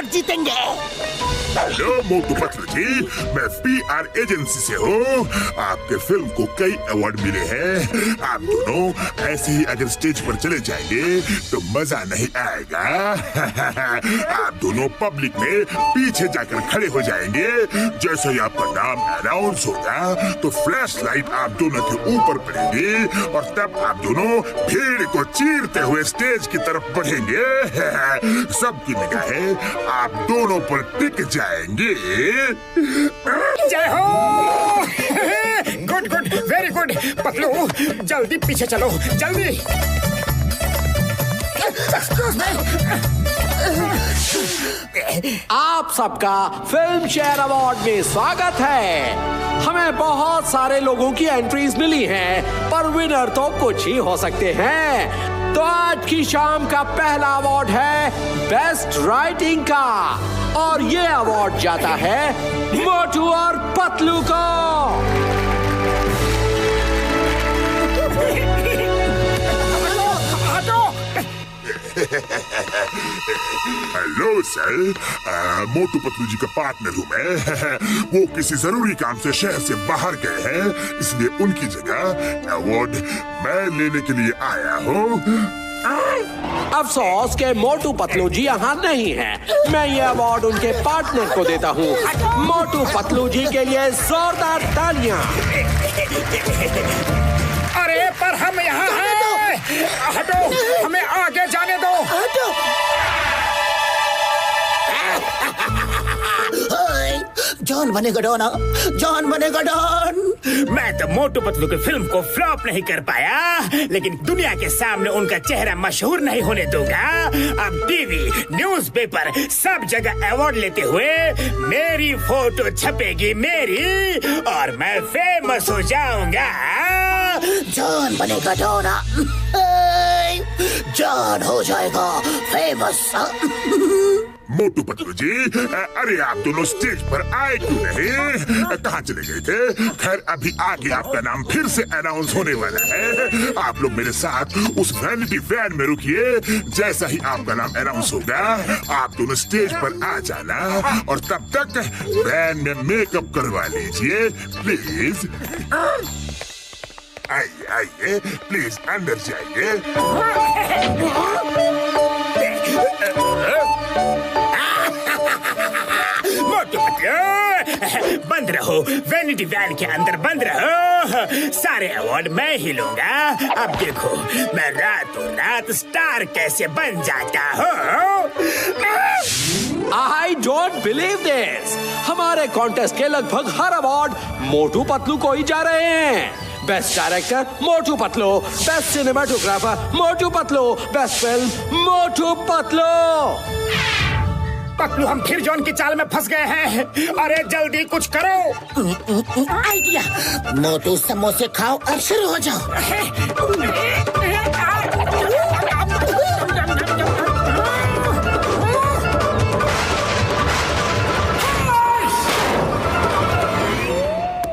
अवार्ड जीतेंगे। हेलो मोटू पतलू जी, मैं PR एजेंसी से हूँ। आपके फिल्म को कई अवार्ड मिले हैं। आप दोनों ऐसे ही अगर स्टेज पर चले जाएंगे तो मजा नहीं आएगा। आप दोनों पब्लिक में पीछे जाकर खड़े हो जाएंगे। जैसे ही आपका नाम अनाउंस होगा तो फ्लैश लाइट आप दोनों के ऊपर पड़ेगी और तब आप दोनों भीड़ को चीरते हुए स्टेज की तरफ बढ़ेंगे। सबकी निगाहें आप दोनों पर टिक जाएंगे। जय हो। Good good, very good. Patlu जल्दी पीछे चलो, जल्दी। आप सबका फिल्म शेयर अवार्ड में स्वागत है। हमें बहुत सारे लोगों की एंट्रीज मिली हैं, पर विनर तो कुछ ही हो सकते हैं। तो आज की शाम का पहला अवार्ड है बेस्ट राइटिंग का, और ये अवार्ड जाता है मोटू और पतलू को। हेलो सर, मोटू पतलू जी का पार्टनर हूँ मैं। वो किसी जरूरी काम से शहर से बाहर गए हैं, इसलिए उनकी जगह अवार्ड मैं लेने के लिए आया हूँ। अफसोस के मोटू पतलू जी यहाँ नहीं है। मैं ये अवार्ड उनके पार्टनर को देता हूँ। मोटू पतलू जी के लिए जोरदार तालियां। अरे पर हम यहाँ हैं। हटो, हमें आगे जाने दो। हटो। जॉन बनेगा डॉन, जॉन बनेगा डॉन। मैं तो मोटू पतलू की फिल्म को फ्लॉप नहीं कर पाया, लेकिन दुनिया के सामने उनका चेहरा मशहूर नहीं होने दूंगा। अब टीवी, न्यूज़पेपर सब जगह अवार्ड लेते हुए मेरी फोटो छपेगी मेरी, और मैं फेमस हो जाऊंगा। जॉन बनेगा डॉन, जॉन हो जाएगा फेमस। मोटू पतलू जी, अरे आप दोनों स्टेज पर आए क्यों नहीं? कहाँ चले गए थे? खैर अभी आगे आपका नाम फिर से अनाउंस होने वाला है। आप लोग मेरे साथ उस वैनिटी वैन में रुकिए। जैसा ही आपका नाम अनाउंस होगा आप दोनों स्टेज पर आ जाना, और तब तक वैन में मेकअप करवा लीजिए प्लीज। आइए आइए, प्लीज अंदर जाइए। मोटू पतलू बंद रहो, वैनिटी वैन के अंदर बंद रहो। सारे अवार्ड मैं ही लूंगा। अब देखो मैं रातों रात स्टार कैसे बन जाता हूँ। I don't believe this। हमारे कॉन्टेस्ट के लगभग हर अवार्ड मोटू पतलू को ही जा रहे हैं। Best director Motu Patlu, best cinematographer Motu Patlu, best film Motu Patlu. Patlu हम फिर जॉन की चाल में फंस गए हैं। अरे जल्दी कुछ करो। आइडिया, मोटू समोसे खाओ और शुरू हो जाओ।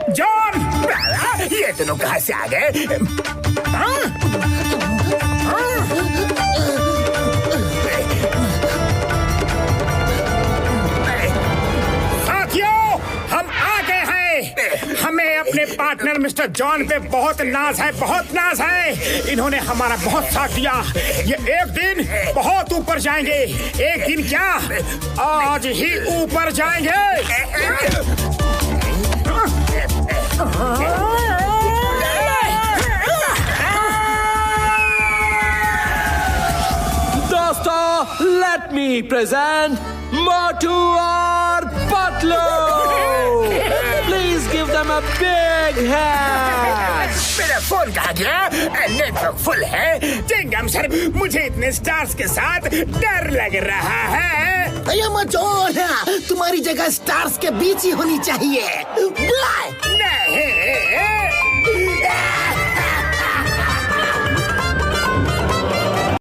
जॉन, ये दोनों कहाँ से आ गए? साथियों, हम आ गए हैं। हमें अपने पार्टनर मिस्टर जॉन पे बहुत नाज है, बहुत नाज है। इन्होंने हमारा बहुत साथ दिया। ये एक दिन बहुत ऊपर जाएंगे। एक दिन क्या, आज ही ऊपर जाएंगे। दोस्तों, लेट मी प्रेजेंट मोटू और Patlu. Please give them a big hand. मेरा फोन कहाँ गया? नेटवर्क फुल है। चिंगम सर, मुझे इतने स्टार्स के साथ डर लग रहा है। जॉन, तुम्हारी जगह स्टार्स के बीच ही होनी चाहिए। नहीं।